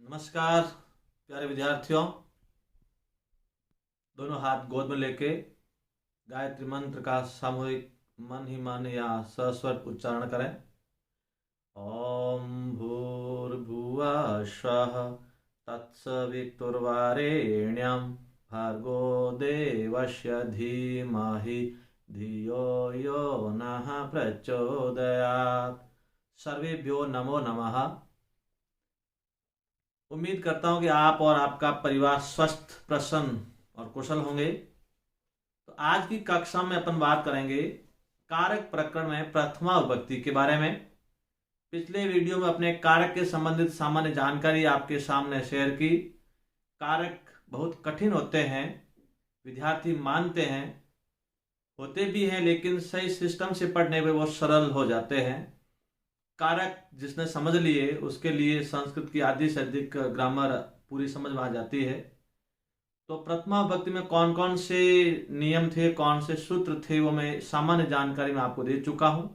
नमस्कार प्यारे विद्यार्थियों। दोनों हाथ गोद में लेके गायत्री मंत्र का सामूहिक मन ही मन या सस्वर उच्चारण करें। ओम भूर्भुवः स्वः तत्सवितुर्वरेण्यं भर्गो देवस्य धीमहि धियो यो नः प्रचोदयात्। सर्वेभ्यो नमो नमः। उम्मीद करता हूं कि आप और आपका परिवार स्वस्थ, प्रसन्न और कुशल होंगे। तो आज की कक्षा में अपन बात करेंगे कारक प्रकरण में प्रथमा विभक्ति के बारे में। पिछले वीडियो में अपने कारक के संबंधित सामान्य जानकारी आपके सामने शेयर की। कारक बहुत कठिन होते हैं, विद्यार्थी मानते हैं, होते भी हैं, लेकिन सही सिस्टम से पढ़ने पे वो सरल हो जाते हैं। कारक जिसने समझ लिए उसके लिए संस्कृत की आधी से अधिक ग्रामर पूरी समझ में आ जाती है। तो प्रथमा विभक्ति में कौन कौन से नियम थे, कौन से सूत्र थे, वो मैं सामान्य जानकारी में आपको दे चुका हूं।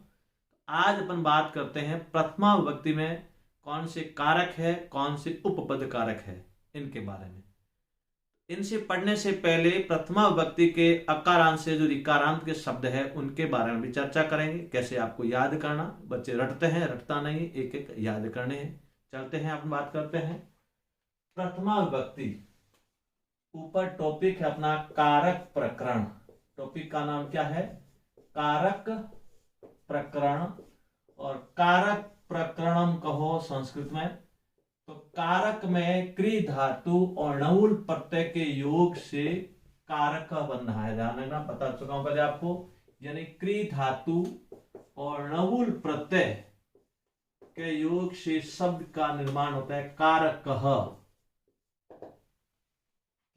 आज अपन बात करते हैं प्रथमा विभक्ति में कौन से कारक है, कौन से उपपद कारक है, इनके बारे में। इनसे पढ़ने से पहले प्रथमा विभक्ति के अकारांत से जो ऋकारांत के शब्द है उनके बारे में भी चर्चा करेंगे। कैसे आपको याद करना, बच्चे रटते हैं, रटता नहीं, एक एक याद करने हैं। चलते हैं, अपन बात करते हैं प्रथमा विभक्ति। ऊपर टॉपिक है अपना कारक प्रकरण। टॉपिक का नाम क्या है? कारक प्रकरण, और कारक प्रकरणम कहो संस्कृत में। तो कारक में क्री धातु और णउल प्रत्यय के योग से कारक का बन रहा है। ध्यान रखना, बता चुका हूं पहले आपको। यानी क्री धातु और णउल प्रत्यय के योग से शब्द का निर्माण होता है कारक।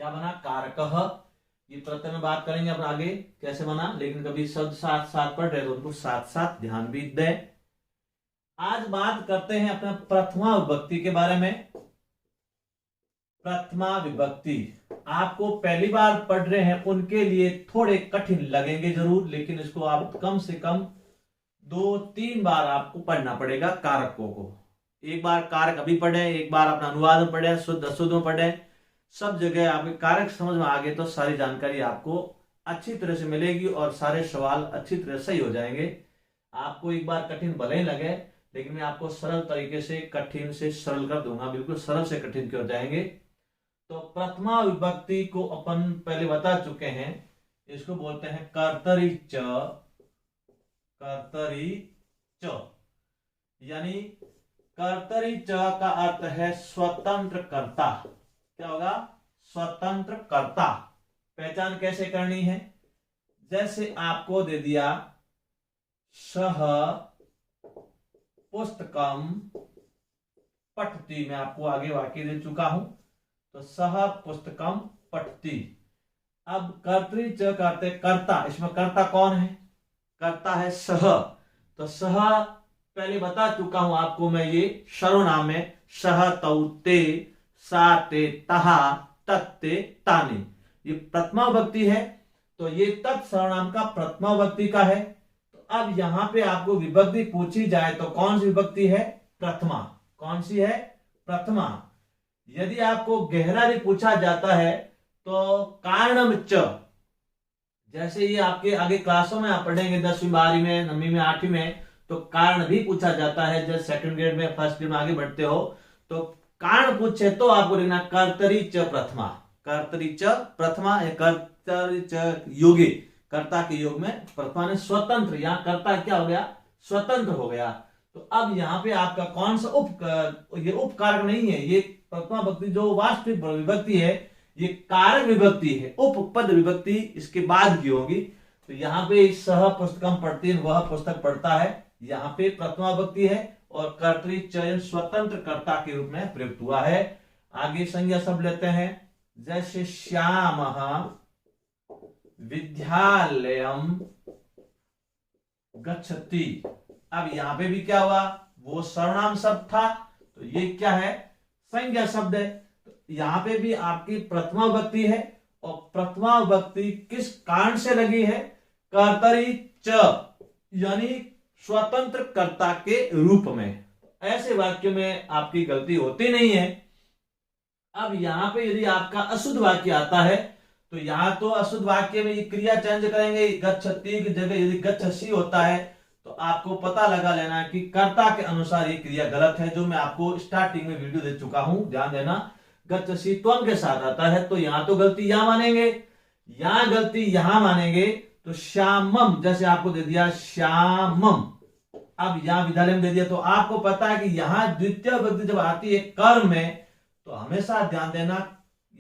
क्या बना? कारक। ये प्रत्यय में बात करेंगे अपन आगे कैसे बना, लेकिन कभी शब्द साथ साथ पढ़ रहे तो उनको साथ साथ ध्यान भी दें। आज बात करते हैं अपना प्रथमा विभक्ति के बारे में। प्रथमा विभक्ति आपको पहली बार पढ़ रहे हैं उनके लिए थोड़े कठिन लगेंगे जरूर, लेकिन इसको आप कम से कम 2-3 बार आपको पढ़ना पड़ेगा कारकों को। एक बार कारक अभी पढ़े, एक बार अपना अनुवाद में पढ़े, शुद्ध अशुद्ध में पढ़े, सब जगह आपके कारक समझ में आ गए तो सारी जानकारी आपको अच्छी तरह से मिलेगी और सारे सवाल अच्छी तरह सही हो जाएंगे। आपको एक बार कठिन भले ही लगे, लेकिन मैं आपको सरल तरीके से कठिन से सरल कर दूंगा। बिल्कुल सरल से कठिन की ओर जाएंगे। तो प्रथमा विभक्ति को अपन पहले बता चुके हैं, इसको बोलते हैं कर्तरी च। कर्तरी च यानी कर्तरी च का अर्थ है स्वतंत्र कर्ता। क्या होगा? स्वतंत्र कर्ता। पहचान कैसे करनी है? जैसे आपको दे दिया सह पुस्तकम पठति, मैं आपको आगे वाक्य दे चुका हूं। तो सह पुस्तकम पठति। अब कर्तरी च करते कर्ता, इसमें कर्ता कौन है? कर्ता है सह। तो सह पहले बता चुका हूं आपको मैं, ये सर्वनाम में सह तौ ते सा ते तहा तत्ते तानि, ये प्रथमा विभक्ति है। तो ये तत् सर्वनाम का प्रथमा विभक्ति का है। अब यहां पे आपको विभक्ति पूछी जाए तो कौन सी विभक्ति है? प्रथमा। कौन सी है? प्रथमा। यदि आपको गहरा भी पूछा जाता है तो कारणम च, जैसे ये आपके आगे क्लासों में आप पढ़ेंगे 10वीं 12वीं में, 9वीं में, 8वीं में, तो कारण भी पूछा जाता है। जब सेकंड ग्रेड में, फर्स्ट ग्रेड में आगे बढ़ते हो तो कारण पूछे तो आपको लिखना कर्तरी च प्रथमा। कर्तरी च प्रथमा, कर्तरी च योगी, कर्ता के योग में प्रथमा ने स्वतंत्र, यहां कर्ता क्या हो गया? स्वतंत्र हो गया। तो अब यहां पे आपका कौन सा ये उपकारक नहीं है, ये प्रथमा विभक्ति जो वास्तविक विभक्ति है ये कारक विभक्ति है। उपपद विभक्ति इसके बाद की होगी। तो यहाँ पे सह पुस्तकम पढ़ती है, वह पुस्तक पढ़ता है, यहाँ पे प्रथमा विभक्ति है और कर्तरी चयन स्वतंत्र कर्ता के रूप में प्रयुक्त हुआ है। आगे संज्ञा शब्द लेते हैं, जैसे श्याम विद्यालयम गच्छति। अब यहां पे भी क्या हुआ? वो सर्वनाम शब्द था, तो ये क्या है? संज्ञा शब्द है। तो यहां पे भी आपकी प्रथमा विभक्ति है, और प्रथमा विभक्ति किस कारण से लगी है? कर्तरी च यानी स्वतंत्र कर्ता के रूप में। ऐसे वाक्य में आपकी गलती होती नहीं है। अब यहाँ पे यदि आपका अशुद्ध वाक्य आता है तो यहाँ तो अशुद्ध वाक्य में ये क्रिया चेंज करेंगे, गच्छति की जगह यदि गच्छसि होता है तो आपको पता लगा लेना कि कर्ता के अनुसार ये क्रिया गलत है, जो मैं आपको स्टार्टिंग में वीडियो दे चुका हूं, ध्यान देना। गच्छसि त्वं के साथ आता है तो यहाँ तो गलती यहां मानेंगे, यहां गलती यहां मानेंगे, तो श्यामम जैसे आपको दे दिया श्यामम, अब यहां विद्यालय में दे दिया, तो आपको पता है कि यहां द्वितीय विभक्ति जब आती है कर्म में तो हमेशा ध्यान देना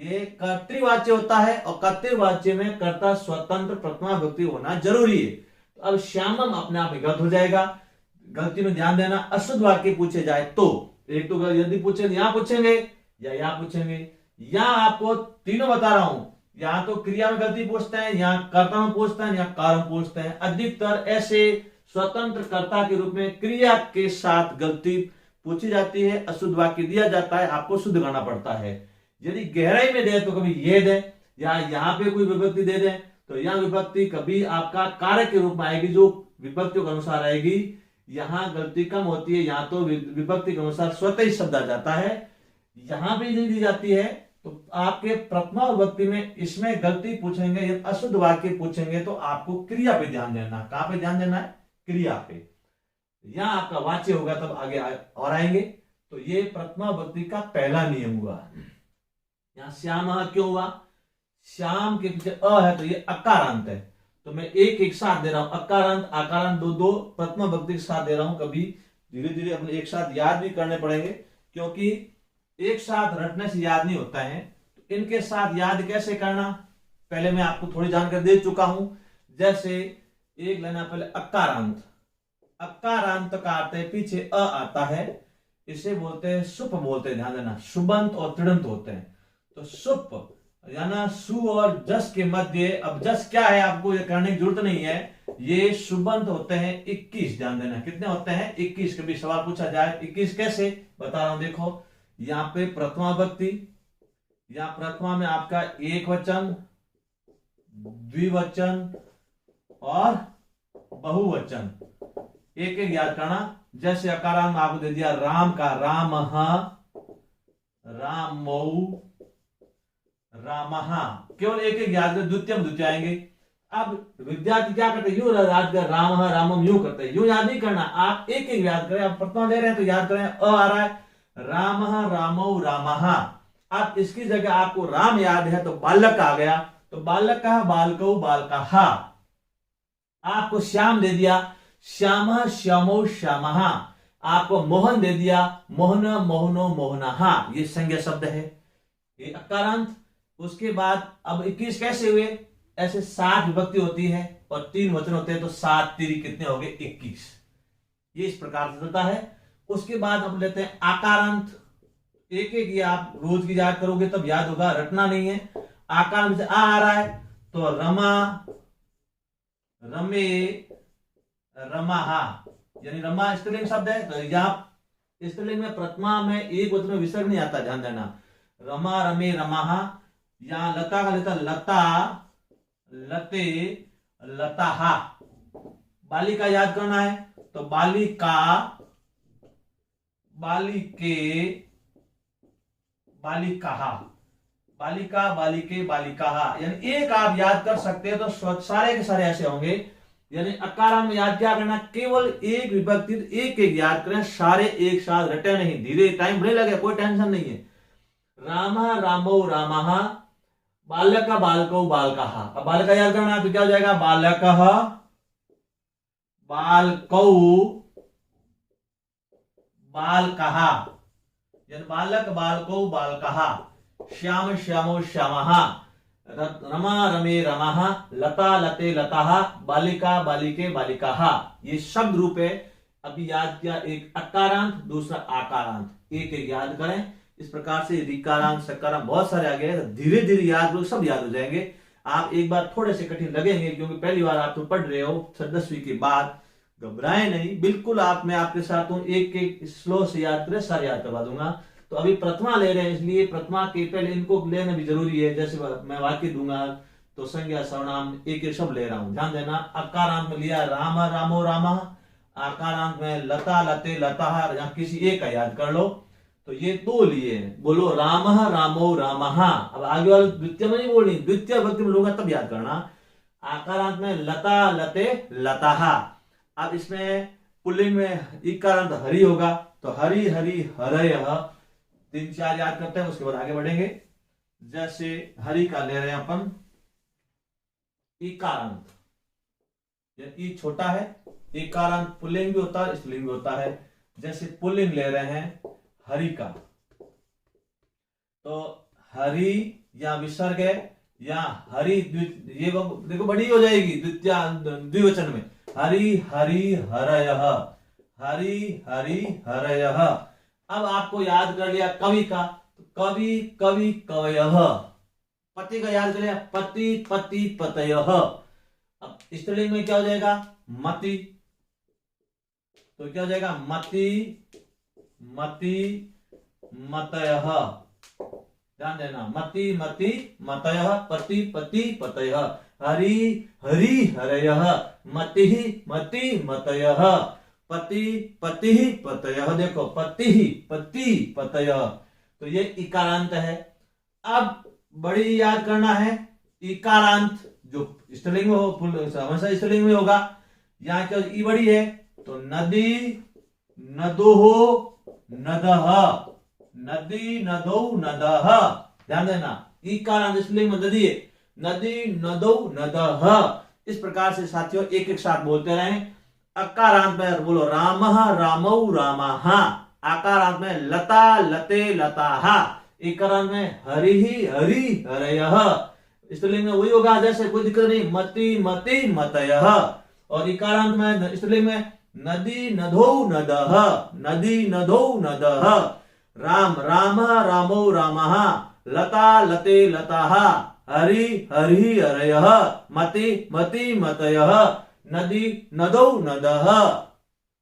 ये कर्तृवाच्य होता है और कर्तृवाच्य में कर्ता स्वतंत्र प्रथमा विभक्ति होना जरूरी है। तो अब श्यामम अपने आप गलत हो जाएगा। गलती में ध्यान देना, अशुद्ध वाक्य पूछे जाए तो एक तो यदि पूछे यहां पूछेंगे या यहां पूछेंगे, यहां आपको तीनों बता रहा हूं, यहां तो क्रिया में गलती पूछते हैं, यहां कर्ता में पूछते हैं, यहां कार्य में पूछते हैं। अधिकतर ऐसे स्वतंत्र कर्ता के रूप में क्रिया के साथ गलती पूछी जाती है, अशुद्ध वाक्य दिया जाता है, आपको शुद्ध करना पड़ता है। यदि गहराई में दे तो कभी ये दे या यहाँ पे कोई विभक्ति दे दे तो यह विभक्ति कभी आपका कार्य के रूप में आएगी, जो विभक्तियों के अनुसार आएगी। यहाँ गलती कम होती है, यहाँ तो विभक्ति के अनुसार स्वतः ही शब्द आ जाता है, यहाँ भी नहीं दी जाती है। तो आपके प्रथमा विभक्ति में इसमें गलती पूछेंगे, अशुद्ध वाक्य पूछेंगे तो आपको क्रिया पे ध्यान देना। कहां पे ध्यान देना है? क्रिया पे। यहां आपका वाच्य होगा तब आगे और आएंगे। तो ये प्रथमा विभक्ति का पहला नियम हुआ। यहां श्याम क्यों हुआ? श्याम के पीछे अ है तो ये अकारांत है, तो मैं एक एक साथ दे रहा हूं, अकारांत आकारांत दो दो प्रथमा विभक्ति के साथ दे रहा हूं। कभी धीरे धीरे अपने एक साथ याद भी करने पड़ेंगे, क्योंकि एक साथ रटने से याद नहीं होता है। तो इनके साथ याद कैसे करना, पहले मैं आपको थोड़ी जानकारी दे चुका हूं। जैसे एक लेना पहले अकारांत, अकारांत का अर्थ है पीछे अ आता है, इसे बोलते हैं सुप बोलते हैं, ध्यान देना। शुबंत और त्रिडंत होते हैं। तो सुप याना सु और जस के मध्य, अब जस क्या है आपको ये करने की जरूरत नहीं है, ये शुबंत होते हैं 21, ध्यान देना। कितने होते हैं? 21। कभी सवाल पूछा जाए 21 कैसे, बता रहा हूं। देखो यहाँ पे प्रथमा विभक्ति, यहाँ प्रथमा में आपका एक वचन, द्विवचन और बहुवचन, एक एक याद करना। जैसे अकारांत में आपको दे दिया राम का राम, रामौ, रामहा, केवल एक एक याद कर, द्वितीय द्वितीय आएंगे। अब विद्यार्थी क्या करते हैं, यूं याद कर, राम रामम यूं करते हैं, यूं याद नहीं करना, आप एक एक याद करें। आप प्रथमा ले रहे हैं तो याद करें, अ आ रहा है, राम रामौ रामहा। अब इसकी जगह आपको राम याद है तो बालक आ गया, तो बालक का बालकौ बालका, आपको श्याम दे दिया, श्याम श्यामो श्यामहा। आपको मोहन दे दिया, मोहन मोहनो मोहनहा, ये संज्ञा शब्द है, ये अकारांत। उसके बाद अब 21 कैसे हुए? ऐसे 7 विभक्ति होती है और 3 वचन होते हैं, तो 7 3 कितने हो गए? 21। ये इस प्रकार से चलता है। उसके बाद अब लेते हैं आकारांत। एक एक ये आप रोज की याद करोगे तब याद होगा, रटना नहीं है। आकारांत से आ रहा है तो रमा, रमे, रमाहा, यानी रमा स्त्रीलिंग शब्द है, तो यहाँ स्त्रीलिंग में प्रथमा में एक वचन में विसर्ग नहीं आता, ध्यान देना। रमा रमे रमाहा। यहाँ लता का लेता लता, लते, लताहा। बालिका याद करना है तो बालिका, बालिके, बालिकाहा, बालिका, बालिके, बालिकाहा। यानी एक आप याद कर सकते हैं तो सारे के सारे ऐसे होंगे। यानी अकारांत में याद क्या करना, केवल एक विभक्ति एक एक याद करें, सारे एक साथ रटे नहीं, धीरे टाइम नहीं लगे, कोई टेंशन नहीं है। राम रामो रामहा, बालक बालको बालकहा। अब बालक याद करना तो क्या हो जाएगा, बालक बालकौ बालकहा, यानी बालक बालको बालकहा। श्याम श्यामो श्यामहा, रमा रमे रमहा, लता लते लताहा, बालिका बालिके बालिकाहा। ये शब्द रूप है। अभी याद किया, एक अकारांत, दूसरा आकारांत, एक एक याद करें। इस प्रकार से रिकारांत सकारांत बहुत सारे आ गए, धीरे धीरे याद करो, सब याद हो जाएंगे। आप एक बार थोड़े से कठिन लगेंगे क्योंकि पहली बार आप तो पढ़ रहे हो 10वीं के बाद, घबराए नहीं, बिल्कुल आप, मैं आपके साथ हूं, एक एक स्लो से याद करें, सारे याद करवा दूंगा। तो अभी प्रथमा ले रहे हैं, इसलिए प्रथमा के पहले इनको लेना भी जरूरी है। जैसे मैं वाक्य दूंगा तो संज्ञा सर्वनाम एक एक शब्द ले रहा हूं, ध्यान देना। अकारांत में लिया राम रामो रामा, आकारांत में लता लते लता, या किसी एक का याद कर लो। तो ये दो लिए हैं। बोलो रामः रामौ रामः। अब आगे वाले द्वितीय में नहीं बोलनी, द्वितीय विभक्ति में लूंगा तब याद करना। आकारांत में लता लते लताः। अब इसमें पुल्लिंग में इकारांत हरि होगा, तो हरि हरि हरयः। 3-4 याद करते हैं, उसके बाद आगे बढ़ेंगे। जैसे हरि का ले रहे हैं अपन इकारांत, ई छोटा है, इकारांत पुल्लिंग भी होता है स्त्रीलिंग भी होता है। जैसे पुल्लिंग ले रहे हैं हरि का, तो हरि या विसर्ग है या हरि, ये देखो बड़ी हो जाएगी द्वितीय द्विवचन में, हरि हरि हरयः, हरि हरि हरयः। अब आपको याद कर लिया कवि का, तो कवि कवि कवयः। पति का याद कर लिया, पति पति पतयः। अब स्त्रीलिंग में क्या हो जाएगा, मति, तो क्या हो जाएगा, मति मति मतयः। ध्यान देना, मति मति मतयः, पति पति पतयः, हरि हरि हरयः, मति मति मतयः, पति पति पतयः। देखो पति पति पतयः, तो ये इकारांत है। अब बड़ी याद करना है, इकारांत जो स्त्रीलिंग में हो, हमेशा स्त्रीलिंग में होगा। यहाँ क्या ई बड़ी है, तो नदी नदोः नदः, नदी नदौ नदः। ध्यान देना, इकारांत स्त्रीलिंग में नदी है, नदी नदौ नदः। इस प्रकार से साथियों एक एक साथ बोलते रहें। अकारांत में बोलो रामः रामौ रामः। आकारांत में लता लते लताः। इकारांत में हरि हरि हरयः। स्त्रीलिंग में वही होगा, जैसे कोई दिक्कत नहीं, मति मति मतयः। और इकारांत में स्त्रीलिंग में नदी नदौ नदः, नदी नदौ नदः। राम रामः रामौ रामः, लता लते लताः, हरि हरि हरयः, मति मति मतयः, नदी नदौ नदः।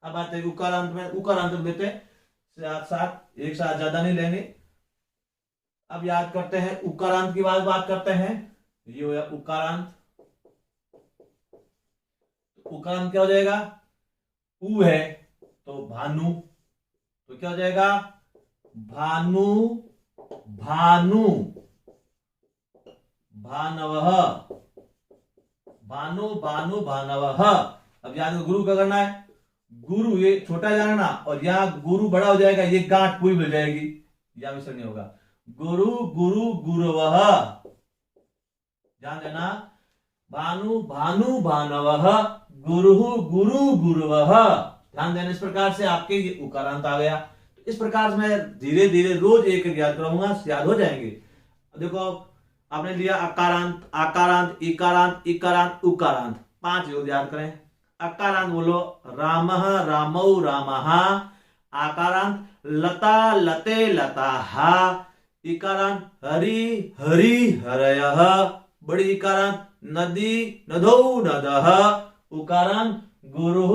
अब आते हैं उकारांत में, उकारांत लेते साथ साथ, एक साथ ज्यादा नहीं लेंगे। अब याद करते हैं उकारांत की बात करते हैं। ये हो उकारांत, उकारांत क्या हो जाएगा, उ है तो भानु, तो क्या हो जाएगा, भानु भानु भानवः, भानु भानु भानवः। अब याद गुरु का करना है, गुरु ये छोटा जानना, और यहाँ गुरु बड़ा हो जाएगा, ये गांठ पूरी मिल जाएगी, यहां विसर्ग नहीं होगा। गुरु गुरु गुरवः। ध्यान देना, भानु भानु भानवः, गुरु गुरु गुरवः। ध्यान देना, इस प्रकार से आपके ये उकारांत आ गया। तो इस प्रकार से मैं धीरे धीरे रोज एक एक याद कराऊंगा, याद हो जाएंगे। देखो आपने लिया अकारांत, आकारांत, इकारांत, इकारांत, उकारांत, 5 योग याद करें। अकारांत बोलो रामः रामौ रामः। आकारांत लता लते लताः। इकारांत हरि हरि हरयः। बड़ी इकारांत नदी नदौ नदः। उकारांत गुरु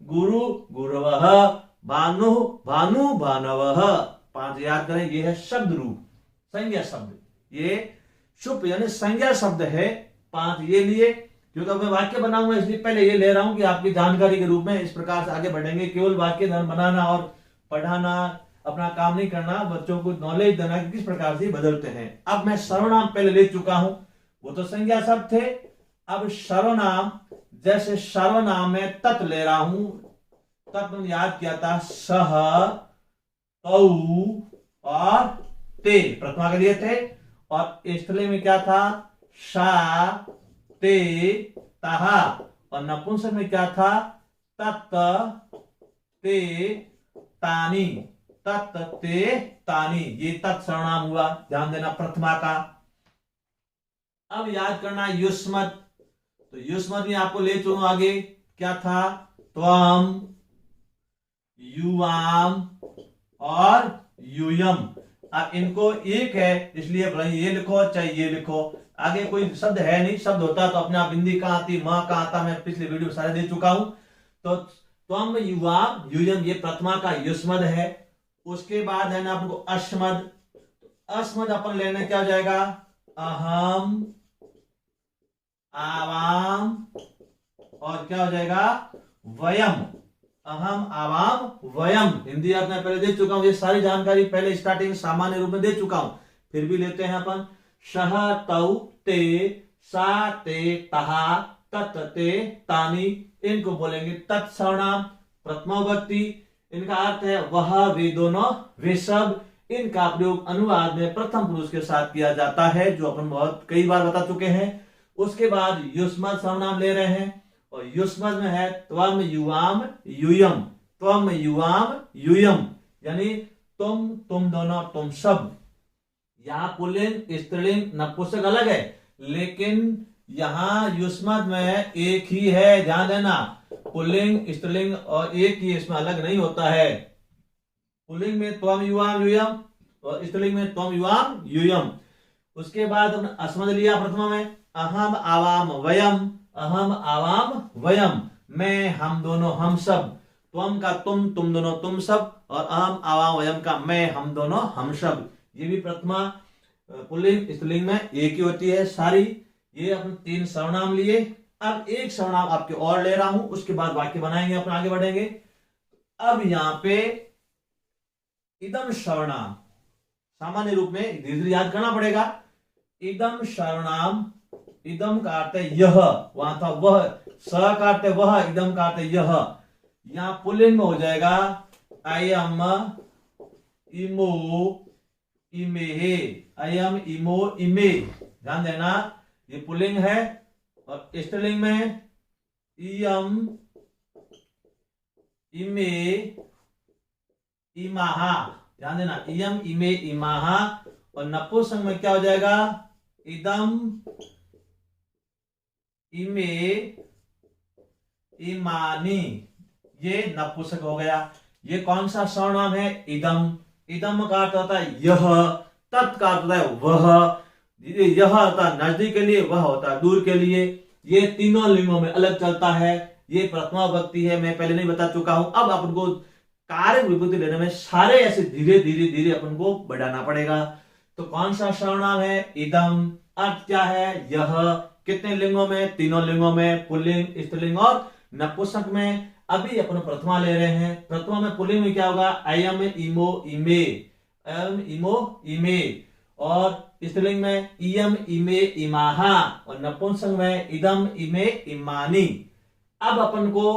गुरु गुरवः। भानु भानु भानवः। 5 याद करें। ये है शब्द रूप, संज्ञा शब्द, ये शुभ यानी संज्ञा शब्द है। 5 ये लिए, क्योंकि अब मैं वाक्य बनाऊंगा इसलिए पहले ये ले रहा हूं कि आपकी जानकारी के रूप में। इस प्रकार से आगे बढ़ेंगे। केवल वाक्य बनाना और पढ़ाना अपना काम नहीं करना, बच्चों को नॉलेज देना कि किस प्रकार से बदलते हैं। अब मैं सर्वनाम पहले ले चुका हूं, वो तो संज्ञा शब्द थे। अब सर्वनाम, जैसे सर्वनाम में तत् ले रहा हूं। तत् मैंने याद किया था, सह तौ और ते प्रथमा के लिए थे, और स्त्रीलिंग में क्या था, सा ते तहा, और नपुंसक में क्या था, तत् ते तानी, तत् ते तानी। ये तत्सर्वनाम हुआ, ध्यान देना प्रथमा का। अब याद करना युष्मत्, तो युष्मत् में आपको ले चलूं आगे, क्या था, त्वम, युवाम और यूयम। अब इनको एक है इसलिए ये लिखो चाहे ये लिखो, आगे कोई शब्द है नहीं। शब्द होता तो अपने आप हिंदी कहां आती, मां कहां आता, मैं पिछले वीडियो सारे दे चुका हूं। तो त्वम युवाम यूयम ये प्रथमा का युष्मद है। उसके बाद है ना आपको अस्मद। अस्मद अपन लेने क्या हो जाएगा, अहम, आवाम और क्या हो जाएगा, वयम। अहम आवाम वयम। हिंदी आपने पहले दे चुका हूं, ये सारी जानकारी पहले स्टार्टिंग सामान्य रूप में दे चुका हूं, फिर भी लेते हैं अपन। शह तौ ते सा ते तहा तत ते तानी, इनको बोलेंगे तत्सर्वनाम प्रथमा विभक्ति। इनका अर्थ है वह, वे दोनों, वे सब। इनका प्रयोग अनुवाद में प्रथम पुरुष के साथ किया जाता है, जो अपन बहुत कई बार बता चुके हैं। उसके बाद युष्मद सर्वनाम ले रहे हैं, और युष्मद में है त्वम युवाम यूयम, त्वम युवाम यूयम, यानी तुम दोनों, तुम सब। यहाँ पुल्लिंग स्त्रीलिंग नपुंसक अलग है, लेकिन यहाँ युष्मद में एक ही है, ध्यान देना। पुल्लिंग स्त्रीलिंग और एक ही, इसमें अलग नहीं होता है। पुल्लिंग में त्वम युवाम यूयम और स्त्रीलिंग में त्वम युवाम यूयम। उसके बाद हमने अस्मद लिया प्रथमा में, अहम आवाम वयम, अहम आवाम वयम, मैं, हम दोनों, हम सब। त्वम का तुम दोनों, तुम सब, और अहम आवाम वयम का मैं, हम दोनों, हम सब। ये भी प्रथमा पुल्लिंग स्त्रीलिंग में एक ही होती है सारी। ये अपन 3 सर्वनाम लिए। अब एक सर्वनाम आपके और ले रहा हूं, उसके बाद वाक्य बनाएंगे, अपन आगे बढ़ेंगे। अब यहां पे इदम सर्वनाम सामान्य रूप में धीरे धीरे याद करना पड़ेगा। इदम सर्वनाम, इदम का अर्थ है यह, वहां था वह, स का अर्थ है वह, इदम का अर्थ है यह। यहां पुल्लिंग में हो जाएगा अयम इमो इमे, अयम इमो इमे, ध्यान देना, ये पुल्लिंग है। और स्त्रीलिंग में इयम इमे इमाहा, ध्यान देना, इयम इमे इमाहा। और नपुंसक में क्या हो जाएगा, इदम इमे इमानी, ये नपुंसक हो गया। ये कौन सा सर्वनाम है, इदम। इदम का अर्थ होता है यह, तत् का अर्थ होता है वह, यह होता है नजदीक के लिए, वह होता है दूर के लिए। ये तीनों लिंगों में अलग चलता है। ये प्रथमा विभक्ति है, मैं पहले नहीं बता चुका हूं। अब अपन को कारक विभक्ति लेने में सारे ऐसे धीरे धीरे धीरे अपन को बढ़ाना पड़ेगा। तो कौन सा सर्वनाम है, इदम, अर्थ क्या है, यह। कितने लिंगों में, तीनों लिंगों में, पुल्लिंग स्त्रीलिंग और नपुंसक में। अभी अपन प्रथमा ले रहे हैं। प्रथमा में पुल्लिंग में क्या होगा, अयम इमो इमे, अयम इमो इमे। और स्त्रीलिंग में इयम इमे इमाहा, और नपुंसक में इदम इमे इमानी। अब अपन को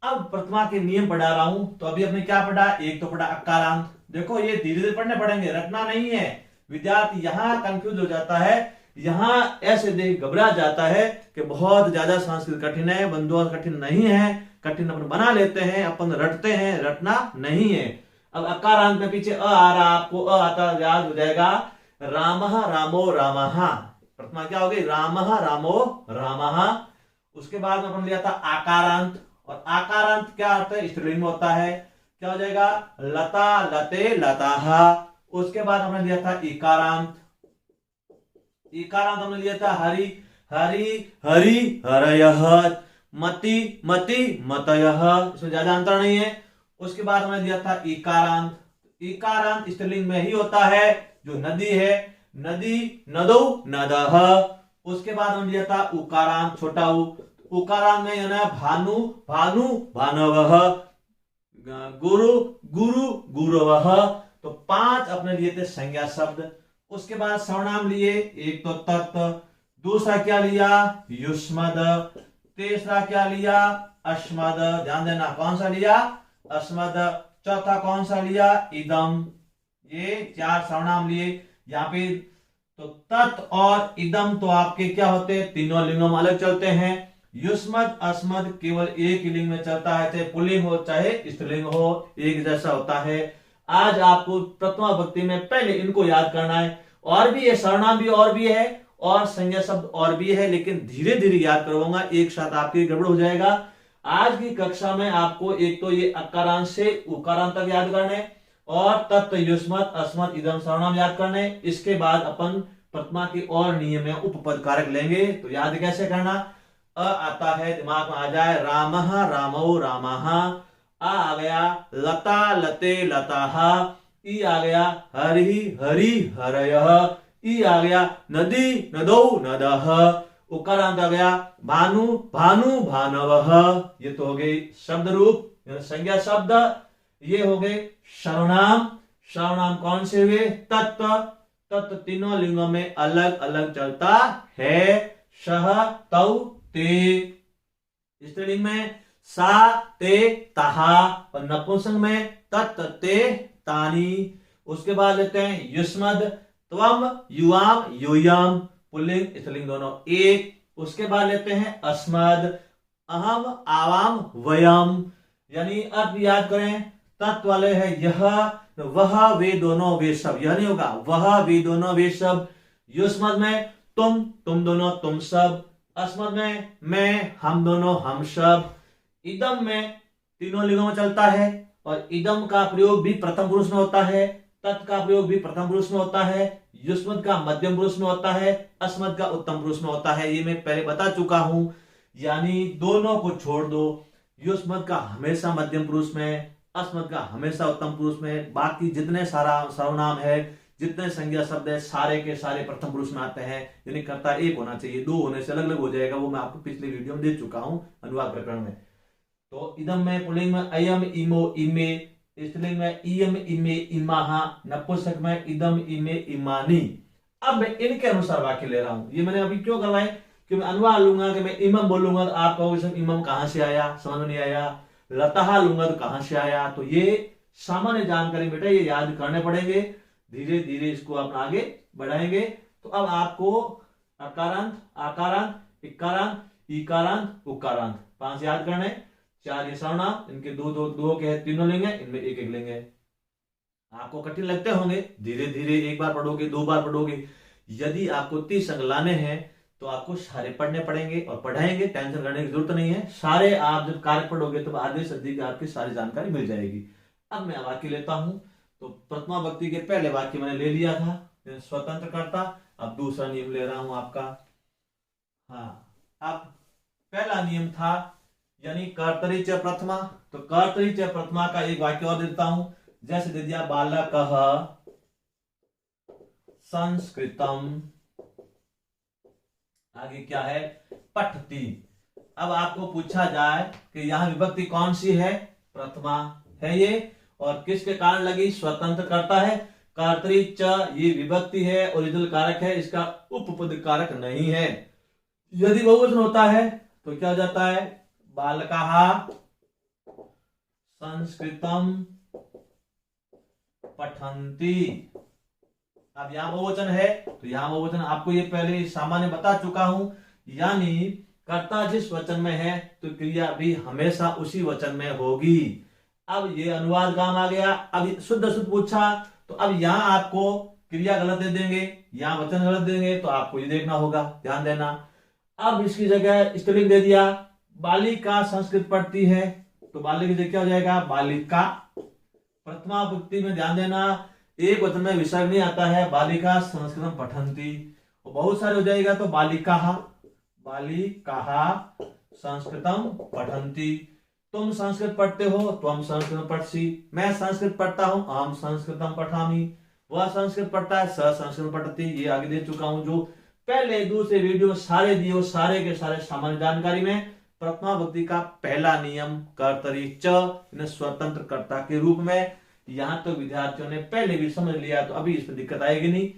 अब प्रथमा के नियम पढ़ा रहा हूं। तो अभी हमने क्या पढ़ा, एक तो पढ़ा अकारांत। देखो ये धीरे धीरे पढ़ने पड़ेंगे, रटना नहीं है। विद्यार्थी यहां कंफ्यूज हो जाता है, यहां ऐसे देख घबरा जाता है कि बहुत ज्यादा संस्कृत कठिन है, बंधुआ कठिन नहीं है। कठिन अपन बना लेते हैं, अपन रटते हैं, रटना नहीं है। अब अकारांत में पीछे अ आ रहा, आपको अ आता याद हो जाएगा। रामः रामो रामः, प्रथमा क्या हो गई, रामः रामो रामः। उसके बाद अपन लिया था आकारांत, और आकारांत क्या अर्थ है, स्त्रीलिंग में होता है, क्या हो जाएगा, लता लते लताः। उसके बाद हमने लिया था इकारांत, इकारांत हमने लिया था हरि हरि हरि हरयः, मति मति मतयः, इसमें ज्यादा अंतर नहीं है। उसके बाद हमने लिया था इकारांत, इकारांत स्त्रीलिंग में ही होता है, जो नदी है, नदी नदौ नदः। उसके बाद हमने लिया था उकारांत, छोटा उ, उकारांत में यानी भानु भानु भानवः, गुरु गुरु गुरवः। तो 5 अपने लिए थे संज्ञा शब्द। उसके बाद सर्वनाम लिए, एक तो तत्, दूसरा क्या लिया, युष्मद, तीसरा क्या लिया, अस्मद, ध्यान देना कौन सा लिया, अस्मद। चौथा कौन सा लिया, इदम। ये 4 सर्वनाम लिए यहाँ पे। तो तत् और इदम तो आपके क्या होते हैं, तीनों लिंगों में अलग चलते हैं। युष्मद अस्मद केवल एक ही लिंग में चलता है, चाहे पुल्लिंग हो चाहे स्त्रीलिंग हो, एक जैसा होता है। आज आपको प्रथमा विभक्ति में पहले इनको याद करना है। और भी है, सर्वनाम भी और भी है, और संज्ञा शब्द और भी है, लेकिन धीरे धीरे याद करवाऊंगा, एक साथ आपकी गड़बड़ हो जाएगा। आज की कक्षा में आपको एक तो ये अकारांत से उकारांत तक याद करने, और तत् युष्मत अस्मत इदम सर्वनाम याद करने। इसके बाद अपन प्रथमा के और नियम में उपपद कारक लेंगे। तो याद कैसे करना, अ आता है, दिमाग में आ जाए, रामः रामौ रामः। आ गया लता लते लताः। ई आ गया हरि हरि हरयः। ई आ गया नदी नदौ नदः। उकारांत आ गया भानु भानु भानवः। ये तो हो गई शब्द रूप। संज्ञा शब्द ये हो गए सर्वनाम। सर्वनाम कौन से हुए? तत्व। तत्व तीनों लिंगों में अलग अलग चलता है। सह, तौ, ते। स्त्रीलिंग में सा, ते, तहा, और नपुंसक में तत्, ते, तानी। उसके बाद लेते हैं युष्मद, त्वम, युवाम, यूयम। पुल्लिंग स्त्रीलिंग दोनों एक। उसके बाद लेते हैं अस्मद, अहम, आवाम, वयम। यानी अर्थ याद करें, तत्व वाले है यह, वह, वे दोनों, वे सब। यह नहीं होगा, वह, वे दोनों, वे सब। युष्मद में तुम दोनों, तुम सब। अस्मद में मैं, हम दोनों, हम सब। इदम में तीनों लिंगों में चलता है, और इदम का प्रयोग भी प्रथम पुरुष में होता है, तत् का प्रयोग भी प्रथम पुरुष में होता है, युष्मद का मध्यम पुरुष में होता है, अस्मद का उत्तम पुरुष में होता है। ये मैं पहले बता चुका हूं। यानी दोनों को छोड़ दो, युष्मद का हमेशा मध्यम पुरुष में, अस्मद का हमेशा उत्तम पुरुष में। बाकी जितने सारा सर्वनाम है, जितने संज्ञा शब्द है, सारे के सारे प्रथम पुरुष में आते हैं। यानी कर्ता एक होना चाहिए, दो होने से अलग अलग हो जाएगा। वो मैं आपको पिछले वीडियो में दे चुका हूं अनुवाद प्रकरण में। तो इदम में पुल्लिंग में अयम, इमो, इमे। स्त्रीलिंग में इयम, इमे, इमाहा। नपुंसक में इदम, इमे, इमानी। अब मैं इनके अनुसार वाक्य ले रहा हूं। ये मैंने अभी क्यों करवाए कि मैं अनुवाद लूंगा कि मैं इमम बोलूंगा तो आप कहोगे इमम कहां से आया, समझ नहीं आया। लताहा लूंगा तो कहां से आया। तो ये सामान्य जानकारी बेटा, ये याद करने पड़ेंगे। धीरे धीरे इसको आप आगे बढ़ाएंगे। तो अब आपको अकारांत, आकारांत, इकारांत, इकारांत, उकारांत 5 याद करने। 4 ये सर्वनाम, इनके दो के हैं, तीनों लेंगे, इनमें एक एक लेंगे। आपको कठिन लगते होंगे, धीरे धीरे एक बार पढ़ोगे, 2 बार पढ़ोगे। यदि आपको 30 अंक लाने हैं तो आपको सारे पढ़ने पड़ेंगे और पढ़ाएंगे, टेंशन करने की जरूरत नहीं है। सारे आप जब कार्य पढ़ोगे तो आधे से अधिक आपकी सारी जानकारी मिल जाएगी। अब मैं वाक्य लेता हूं। तो प्रथमा विभक्ति के पहले वाक्य मैंने ले लिया था, स्वतंत्र कर्ता। अब दूसरा नियम ले रहा हूं आपका। हाँ, अब पहला नियम था यानी कर्तरी च प्रथमा। तो कर्तरी च प्रथमा का एक वाक्य और देता हूं। जैसे दे दिया बालकः संस्कृतम, आगे क्या है, पठति। अब आपको पूछा जाए कि यहां विभक्ति कौन सी है, प्रथमा है ये, और किसके कारण लगी, स्वतंत्र करता है। कर्तरी च ये विभक्ति है, ओरिजिनल कारक है, इसका उपपद कारक नहीं है। यदि बहुवचन होता है तो क्या हो जाता है, बालकाः संस्कृतम पठन्ति। अब यहां बहुवचन है तो यहां बहुवचन आपको ये पहले सामान्य बता चुका हूं। यानी कर्ता जिस वचन में है तो क्रिया भी हमेशा उसी वचन में होगी। अब ये अनुवाद काम आ गया। अब शुद्ध पूछा तो अब यहां आपको क्रिया गलत दे देंगे, यहां वचन गलत देंगे, तो आपको ये देखना होगा, ध्यान देना। अब इसकी जगह स्त्रीलिंग दे दिया, बालिका संस्कृत पढ़ती है, तो बालिका की जगह क्या हो जाएगा, बालिका। प्रथमा विभक्ति में ध्यान देना, एक वचन में विसर्ग नहीं आता है, बालिका संस्कृतम पठन्ति। बहुत सारे हो जाएगा तो बालिकाः, बालिकाः संस्कृतम पठन्ति। तुम संस्कृत पढ़ते हो, तुम संस्कृत पठसी। मैं संस्कृत पढ़ता हूं, अहम संस्कृतम पठामि। वह संस्कृत पढ़ता है, स संस्कृत पठति। ये आगे दे चुका हूं। जो पहले दूसरे वीडियो सारे दिए, सारे के सारे सामान्य जानकारी में प्रथमा विभक्ति का पहला नियम कर्तरी च स्वतंत्र कर्ता के रूप में। यहां तो विद्यार्थियों ने पहले भी समझ लिया, तो अभी इसमें दिक्कत आएगी नहीं।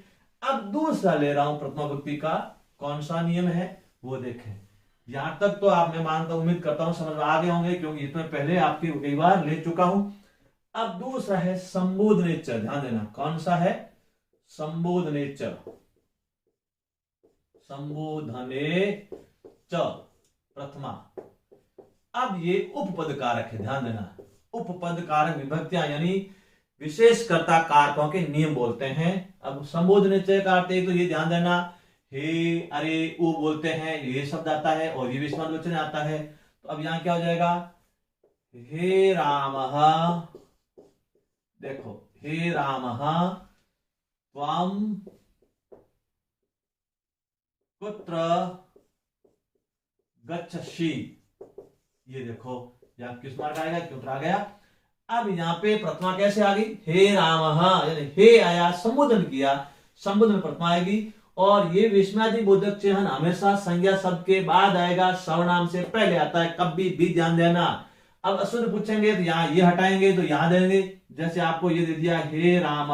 अब दूसरा ले रहा हूं प्रथमा विभक्ति का कौन सा नियम है वो देखें। यहां तक तो आप, मैं मानता हूं, उम्मीद करता हूं समझ में आ गए होंगे, क्योंकि इसमें पहले आपके कई बार ले चुका हूं। अब दूसरा है संबोधने च। ध्यान देना कौन सा है, संबोधने च। संबोधने च प्रथमा। अब ये उपपद कारक है, ध्यान देना। उपपद कारक विभक्तियां यानी विशेषकर्ता कारकों के नियम बोलते हैं। अब संबोधने च का अर्थ है तो ये ध्यान देना, हे, अरे, वो बोलते हैं, ये शब्द आता है, और ये विस्मरण वचन आता है। तो अब यहां क्या हो जाएगा, हे रामः, देखो, हे रामः त्वं कुत्र गच्छसि। ये देखो यहां किस मार्ग आएगा, कुत्र आ गया। अब यहां पे प्रथमा कैसे आ गई, हे रामः, यानी हे आया, संबोधन किया, संबोधन प्रथमा आएगी। और ये विस्मयादि बोधक चिन्ह हमेशा संज्ञा शब्द के बाद आएगा, सर्वनाम से पहले आता है, कभी भी ध्यान देना। अब अशुद्ध पूछेंगे तो यहाँ ये हटाएंगे तो यहाँ देंगे। जैसे आपको ये दे दिया हे राम,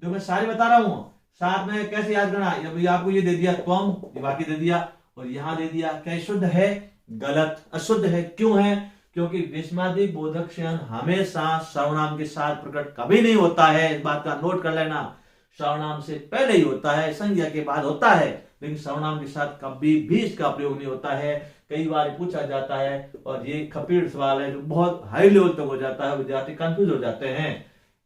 जो मैं सारी बता रहा हूं, साथ में कैसे याद करना। अभी आपको ये दे दिया त्वम, ये बाकी दे दिया, और यहाँ दे दिया। क्या शुद्ध है? गलत, अशुद्ध है। क्यों है? क्योंकि विस्मयादि बोधक क्षण हमेशा सर्वनाम के साथ प्रकट कभी नहीं होता है। इस बात का नोट कर लेना। सर्वनाम से पहले ही होता है, संज्ञा के बाद होता है, लेकिन सर्वनाम के साथ कभी भी इसका प्रयोग नहीं होता है। कई बार पूछा जाता है और ये खपीड़ सवाल है जो बहुत हाई लेवल तक हो जाता है, विद्यार्थी कंफ्यूज हो जाते हैं।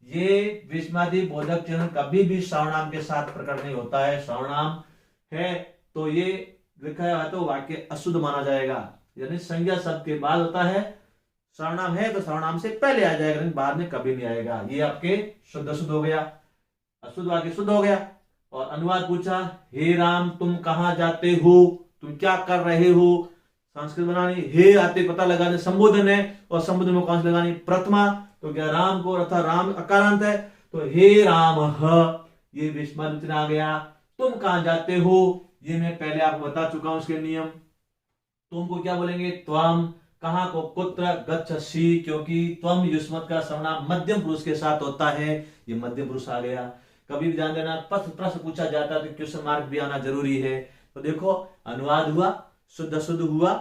ये विस्मयादि बोधक चिन्ह कभी भी सर्वनाम के साथ प्रकट नहीं होता है। सर्वनाम है तो ये लिखा है तो वाक्य अशुद्ध माना जाएगा, यानी संज्ञा शब्द के बाद होता है। सर्वनाम है तो सर्वनाम से पहले आ जाएगा, लेकिन बाद में कभी नहीं आएगा। ये आपके शुद्ध अशुद्ध हो गया, अशुद्ध वाक्य शुद्ध हो गया। और अनुवाद पूछा, हे राम तुम कहां जाते हो, तुम क्या कर रहे हो। संस्कृत बनानी, हे आते पता लगाने संबोधन है, और संबोधन में कौन सी लगानी? प्रथमा। तो क्या राम को अर्थात राम अकारांत है, तो हे राम ये विस्मृत आ गया। तुम कहां जाते हो, ये मैं पहले आपको बता चुका हूं उसके नियम। तुमको क्या बोलेंगे? त्वम। कहां को? कुत्र गच्छसि, क्योंकि त्वम युष्मत का सर्वनाम मध्यम पुरुष के साथ होता है, ये मध्यम पुरुष आ गया। कभी भी ध्यान देना, प्रश्न पूछा जाता है तो क्वेश्चन मार्क भी आना जरूरी है। तो देखो, अनुवाद हुआ, शुद्ध शुद्ध हुआ,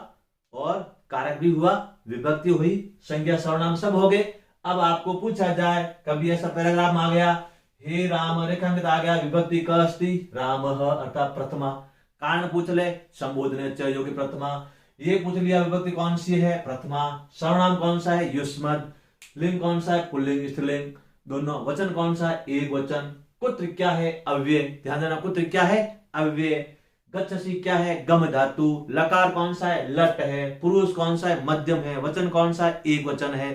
और कारक भी हुआ, विभक्ति हुई, संज्ञा सर्वनाम सब हो गए। अब आपको पूछा जाए, कभी ऐसा पैराग्राफ आ गया, हे राम रेखांकित आ गया, विभक्ति क अस्ति राम अर्थात प्रथमा। कारण पूछ ले, संबोधन च योगी प्रथमा। ये पूछ लिया विभक्ति कौन सी है? प्रथमा। सर्वनाम कौन सा है? युष्मद्। लिंग कौन सा है? पुल्लिंग स्त्रीलिंग दोनों। वचन कौन सा है? एक वचन। पुत्र क्या है? अव्यय। ध्यान देना, पुत्र क्या है? अव्यय। गच्छसि क्या है? गम धातु। लकार कौन सा है? लट है। पुरुष कौन सा है? मध्यम है। वचन कौन सा है? एक वचन है।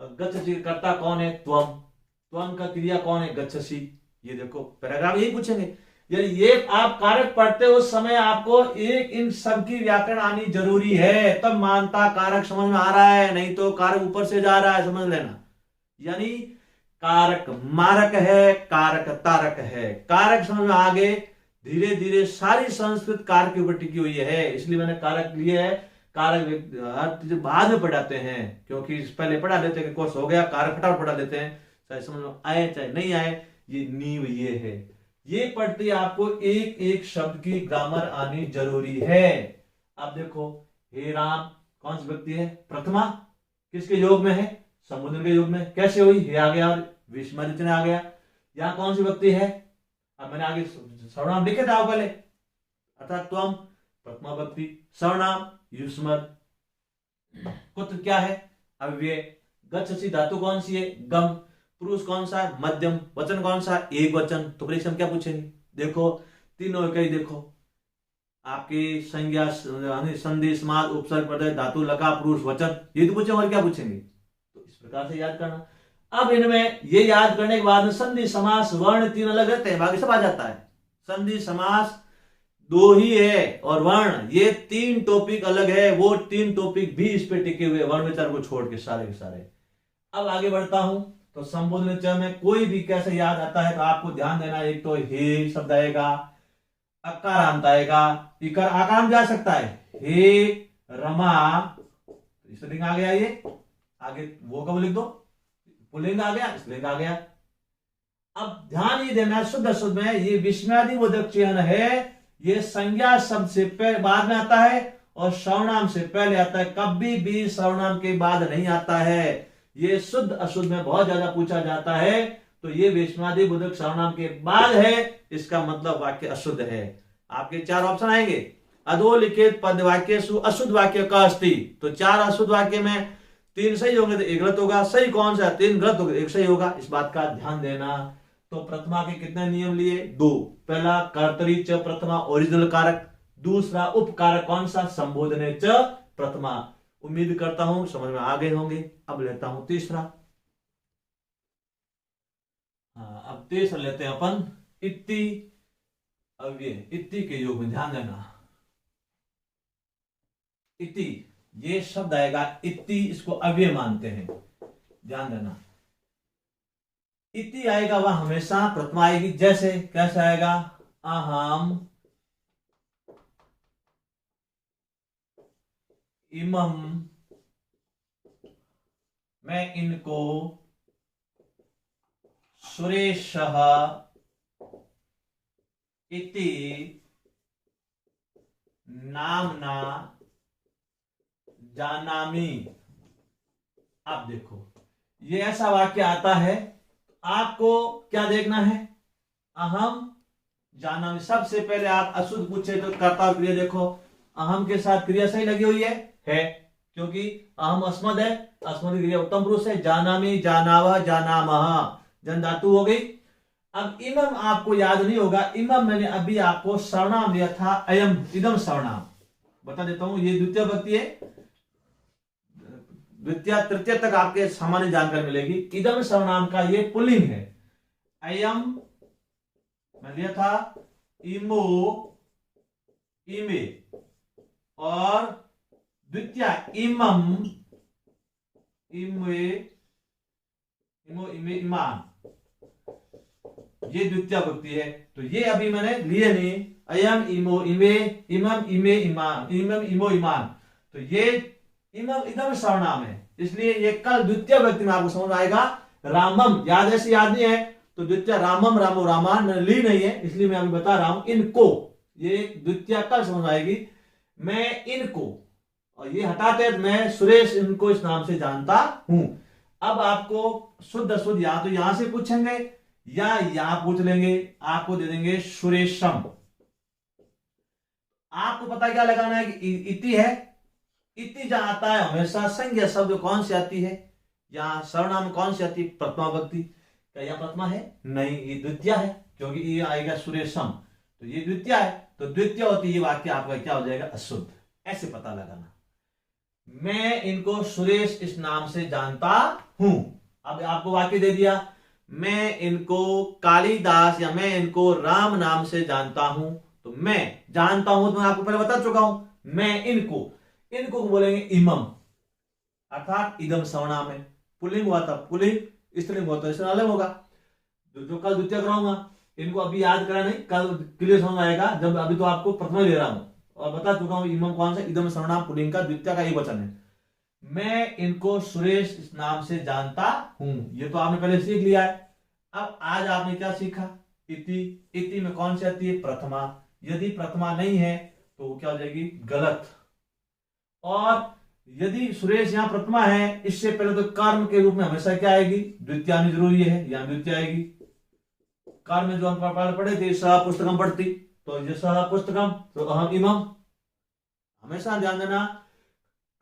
गच्छसि कर्ता कौन है? त्वम। त्वम का क्रिया कौन है? गच्छसि। ये देखो पैराग्राफ यही पूछेंगे। यानी ये आप कारक पढ़ते उस समय आपको एक इन सब की व्याकरण आनी जरूरी है, तब मानता कारक समझ में आ रहा है, नहीं तो कारक ऊपर से जा रहा है, समझ लेना। यानी कारक मारक है, कारक तारक है। कारक समझ में आ गए। धीरे धीरे सारी संस्कृत कारक के ऊपर टिकी हुई है, इसलिए मैंने कारक लिए है। कारक बाद में पढ़ाते हैं, क्योंकि पहले पढ़ा देते हैं, कोर्स हो गया, कारक फटाफट पढ़ा देते हैं, चाहे समझ में आए चाहे नहीं आए। ये नींव ये है, ये पढ़ते आपको एक एक शब्द की ग्रामर आनी जरूरी है। अब देखो, हे राम कौन सी व्यक्ति है? प्रथमा। किसके योग में है? संबोधन के योग में। कैसे हुई? हे आ गया और विस्मृत आ गया। यहां कौन सी व्यक्ति है? अब मैंने आगे सर्वनाम लिखे था पहले, अर्थात त्वम प्रथमा व्यक्ति, सर्वनाम युष्मद्। कुत्र क्या है? अव्यय। गच्छसि धातु कौन सी है? गम। पुरुष कौन सा है? मध्यम। वचन कौन सा है? एक वचन। तो परीक्षा में क्या पूछेंगे? देखो तीनों कई, देखो आपकी संज्ञा संधि समास उपसर्ग प्रत्यय धातु लकार पुरुष वचन, ये तो पूछेंगे और क्या पूछेंगे। तो इस प्रकार से याद करना। अब इनमें ये याद करने के बाद संधि समास वर्ण तीन अलग रहते हैं, बाकी सब आ जाता है। संधि समास दो ही है, और वर्ण ये तीन टॉपिक अलग है, वो तीन टॉपिक भी इस पे टिके हुए, वर्ण विचार को छोड़ के सारे के सारे। अब आगे बढ़ता हूं, तो संबोधन में कोई भी कैसे याद आता है तो आपको ध्यान देना। एक तो हे शब्द आएगा, अकारांत आएगा, इकर आकारांत जा सकता है, हे रमा, स्त्रीलिंग आ गया। ये आगे वो कब लिख दो, पुल्लिंग आ गया, स्त्रीलिंग आ गया। अब ध्यान ये देना, शुद्ध शुद्ध में ये विस्मयादि बोधक चिन्ह है, ये संज्ञा शब्द से बाद में आता है और सर्वनाम से पहले आता है, कभी भी सर्वनाम के बाद नहीं आता है। ये शुद्ध अशुद्ध में बहुत ज्यादा पूछा जाता है, तो ये विस्मयादि बोधक सर्वनाम के बाद है, इसका मतलब वाक्य अशुद्ध है। आपके चार ऑप्शन आएंगे, अधोलिखित पद वाक्य अशुद्ध वाक्य का अस्ति, तो चार अशुद्ध वाक्य में तीन सही होंगे तो एक गलत होगा। सही कौन सा? तीन गलत होगा, एक सही होगा, इस बात का ध्यान देना। तो प्रथमा के कितने नियम लिए? दो। पहला कर्तरी च प्रथमा ओरिजिनल कारक, दूसरा उपकारक कौन सा? संबोधने च प्रथमा। उम्मीद करता हूं समझ में आ गए होंगे। अब लेता हूं तीसरा। अब तीसरा लेते हैं अपन, इति अव्यय। इति के योग में ध्यान देना, इति ये शब्द आएगा, इति इसको अव्यय मानते हैं, ध्यान देना। इति आएगा वह हमेशा प्रथमा आएगी। जैसे कैसे आएगा? अहम इमम मैं इनको सुरेशः इति नामना जानामि। आप देखो, ये ऐसा वाक्य आता है, आपको क्या देखना है? अहम जानामि। सबसे पहले आप अशुद्ध पूछे तो कर्ता और क्रिया देखो, अहम के साथ क्रिया सही लगी हुई है, क्योंकि अहम अस्मद है, अस्मद क्रिया उत्तम पुरुष है। जानामि, जानावह, जानामह, जन धातु हो गई। अब इमम आपको याद नहीं होगा, इमम मैंने अभी आपको सर्वनाम दिया था, अयम इदम सर्वनाम बता देता हूं, ये द्वितीय विभक्ति है, द्वितीय तृतीय तक आपके सामान्य जानकारी मिलेगी। इदम सर्वनाम का ये पुल्लिंग है। अयम मैं लिया था इमो, इमे, और द्वितीय इमम, इमे, इमो, इमे, इमान, ये द्वितीय विभक्ति है। तो ये अभी मैंने लिए नहीं, अयम, इमो, इमे, इमम, इमे, इमान, इमम, इमो, ईमान। तो ये इमम इदम सर्वनाम है, इसलिए ये कल द्वितीय विभक्ति में आपको समझ आएगा। रामम याद ऐसे याद नहीं है तो द्वितीय रामम, रामो, रामान मैंने ली नहीं है, इसलिए मैं अभी बता रहा हूं इनको, ये द्वितीय कल समझ आएगी। मैं इनको, और ये हटाते मैं सुरेश इनको इस नाम से जानता हूं। अब आपको शुद्ध शुद्ध या तो यहां से पूछेंगे या यहां पूछ लेंगे, आपको दे देंगे सुरेशम। आपको पता क्या लगाना है कि इति है, इति जहां आता है हमेशा संज्ञा शब्द कौन सी आती है, यहां सर्वनाम कौन सी आती है? प्रथमा विभक्ति। क्या यह प्रथमा है? नहीं, ये द्वितीय है, क्योंकि ये आएगा सुरेशम, तो ये द्वितीय है, तो द्वितीय होती है वाक्य आपका क्या हो जाएगा? अशुद्ध। ऐसे पता लगाना, मैं इनको सुरेश इस नाम से जानता हूं। अब आपको वाक्य दे दिया, मैं इनको कालिदास या मैं इनको राम नाम से जानता हूं। तो मैं जानता हूं तो मैं आपको पहले बता चुका हूं, मैं इनको, इनको बोलेंगे इमम, अर्थात इदम सर्वनाम है। पुल्लिंग हुआ था पुल्लिंग, स्त्रीलिंग हुआ था इससे अलग होगा। जो कल द्वितीय कराऊंगा, इनको अभी याद करा नहीं, कल क्लियर समझ आएगा जब, अभी तो आपको प्रथमा ले रहा हूं और बता चुका हूं इमम कौन सा, इदम सर्वनाम पुल्लिंग का द्वितीय का एक वचन है। मैं इनको सुरेश इस नाम से जानता हूं, ये तो आपने पहले सीख लिया है। अब आज आपने क्या सीखा? इति, इति में कौन सी आती है? प्रथमा। यदि प्रथमा नहीं है तो क्या हो जाएगी? गलत। और यदि सुरेश यहां प्रथमा है, इससे पहले तो कर्म के रूप में हमेशा क्या आएगी? द्वितीय आनी जरूरी है, यहां द्वितीय आएगी। कर्म में जो हम पढ़े थे, सह पुस्तकम पढ़ती, तो ये सह पुस्तकम, तो अहम इमम। हमेशा ध्यान देना,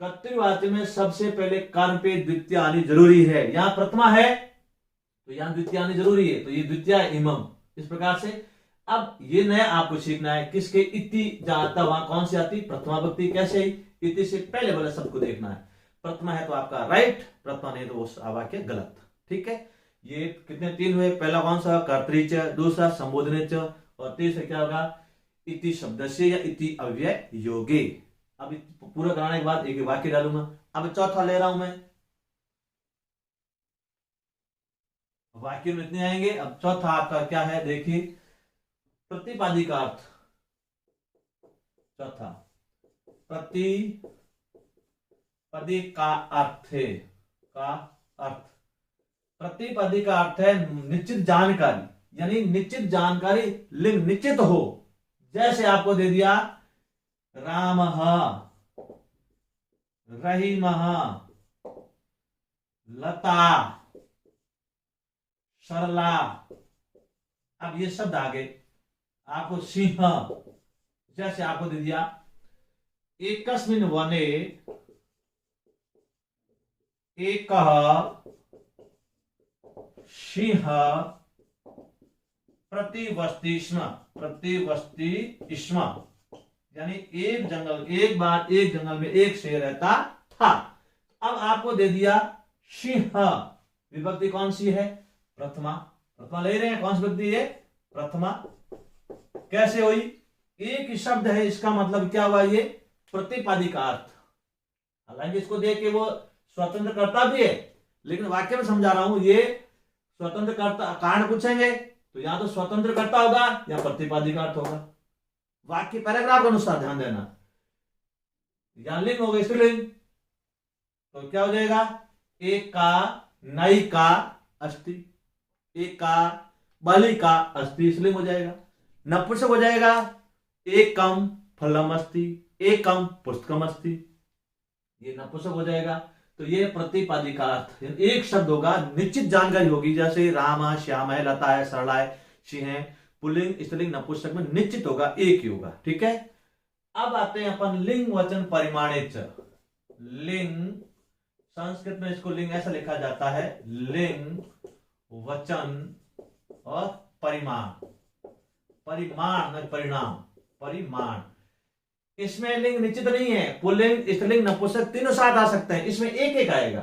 कर्तृवाच्य में सबसे पहले कर्म पे द्वितीय आनी जरूरी है। यहां प्रथमा है तो यहां द्वितीय आनी जरूरी है, तो ये द्वितीय इमम। इस प्रकार से अब ये नया आपको सीखना है, किसके? इति जहां आता वहां कौन सी आती? प्रथमा विभक्ति। कैसे? इति से पहले वाले शब्द को देखना है, प्रथमा है तो आपका राइट, प्रथमा नहीं तो वो वाक्य गलत। ठीक है, ये कितने? तीन हुए। पहला कौन सा? कर्तृच, दूसरा संबोधनेच, और तीसरा क्या होगा? इति शब्द से या इति अव्यय योगे। अब पूरा कराने के बाद एक वाक्य डालूंगा। अब चौथा ले रहा हूं मैं, वाक्य में इतने आएंगे। अब चौथा आपका क्या है? देखिए, प्रतिपादी का अर्थ। चौथा प्रतिपदी का अर्थ है, का अर्थ, प्रतिपदी का अर्थ है निश्चित जानकारी, यानी निश्चित जानकारी, लिंग निश्चित हो। जैसे आपको दे दिया रामः, रहीमः, लता, सरला। अब ये शब्द आगे आपको सिंह, जैसे आपको दे दिया एकस्मिन् वने एकः सिंह प्रतिवस्ति स्म, प्रतिवस्ति स्म, यानी एक जंगल, एक बार एक जंगल में एक शेर रहता था। अब आपको दे दिया सिंह, विभक्ति कौन सी है? प्रथमा। प्रथमा ले रहे हैं, कौन सी विभक्ति है? प्रथमा। कैसे हुई? एक ही शब्द है, इसका मतलब क्या हुआ? ये प्रतिपादी का अर्थ। हालांकि इसको देख के वो स्वतंत्र कर्ता भी है, लेकिन वाक्य में समझा रहा हूं, ये स्वतंत्र कर्ता कारण पूछेंगे तो या तो स्वतंत्र कर्ता होगा या प्रतिपादी का अर्थ होगा। वाक्य पैराग्राफ के अनुसार ध्यान देना, या लिंग होगा स्त्रीलिंग तो क्या हो जाएगा? एका नयिका अस्ति, एका बालिका अस्ति, इसलिए हो जाएगा। नपुंसक हो जाएगा एकम फलम अस्ति, एकम पुस्तकम अस्ति, ये नपुंसक हो जाएगा। तो ये प्रतिपादी का अर्थ एक शब्द होगा, निश्चित जानकारी होगी, जैसे राम है, श्याम है, लता है, सरला है, सिंह है, पुल्लिंग स्त्रीलिंग नपुंसक में निश्चित होगा, एक ही होगा। ठीक है, अब आते हैं अपन लिंग वचन परिमाणे च। लिंग, संस्कृत में इसको लिंग ऐसा लिखा जाता है, लिंग वचन और परिमाण, परिमाण न परिणाम, परिमाण। इसमें लिंग निश्चित नहीं है, पुल्लिंग स्त्रीलिंग नपुंसक तीनों साथ आ सकते हैं, इसमें एक एक आएगा।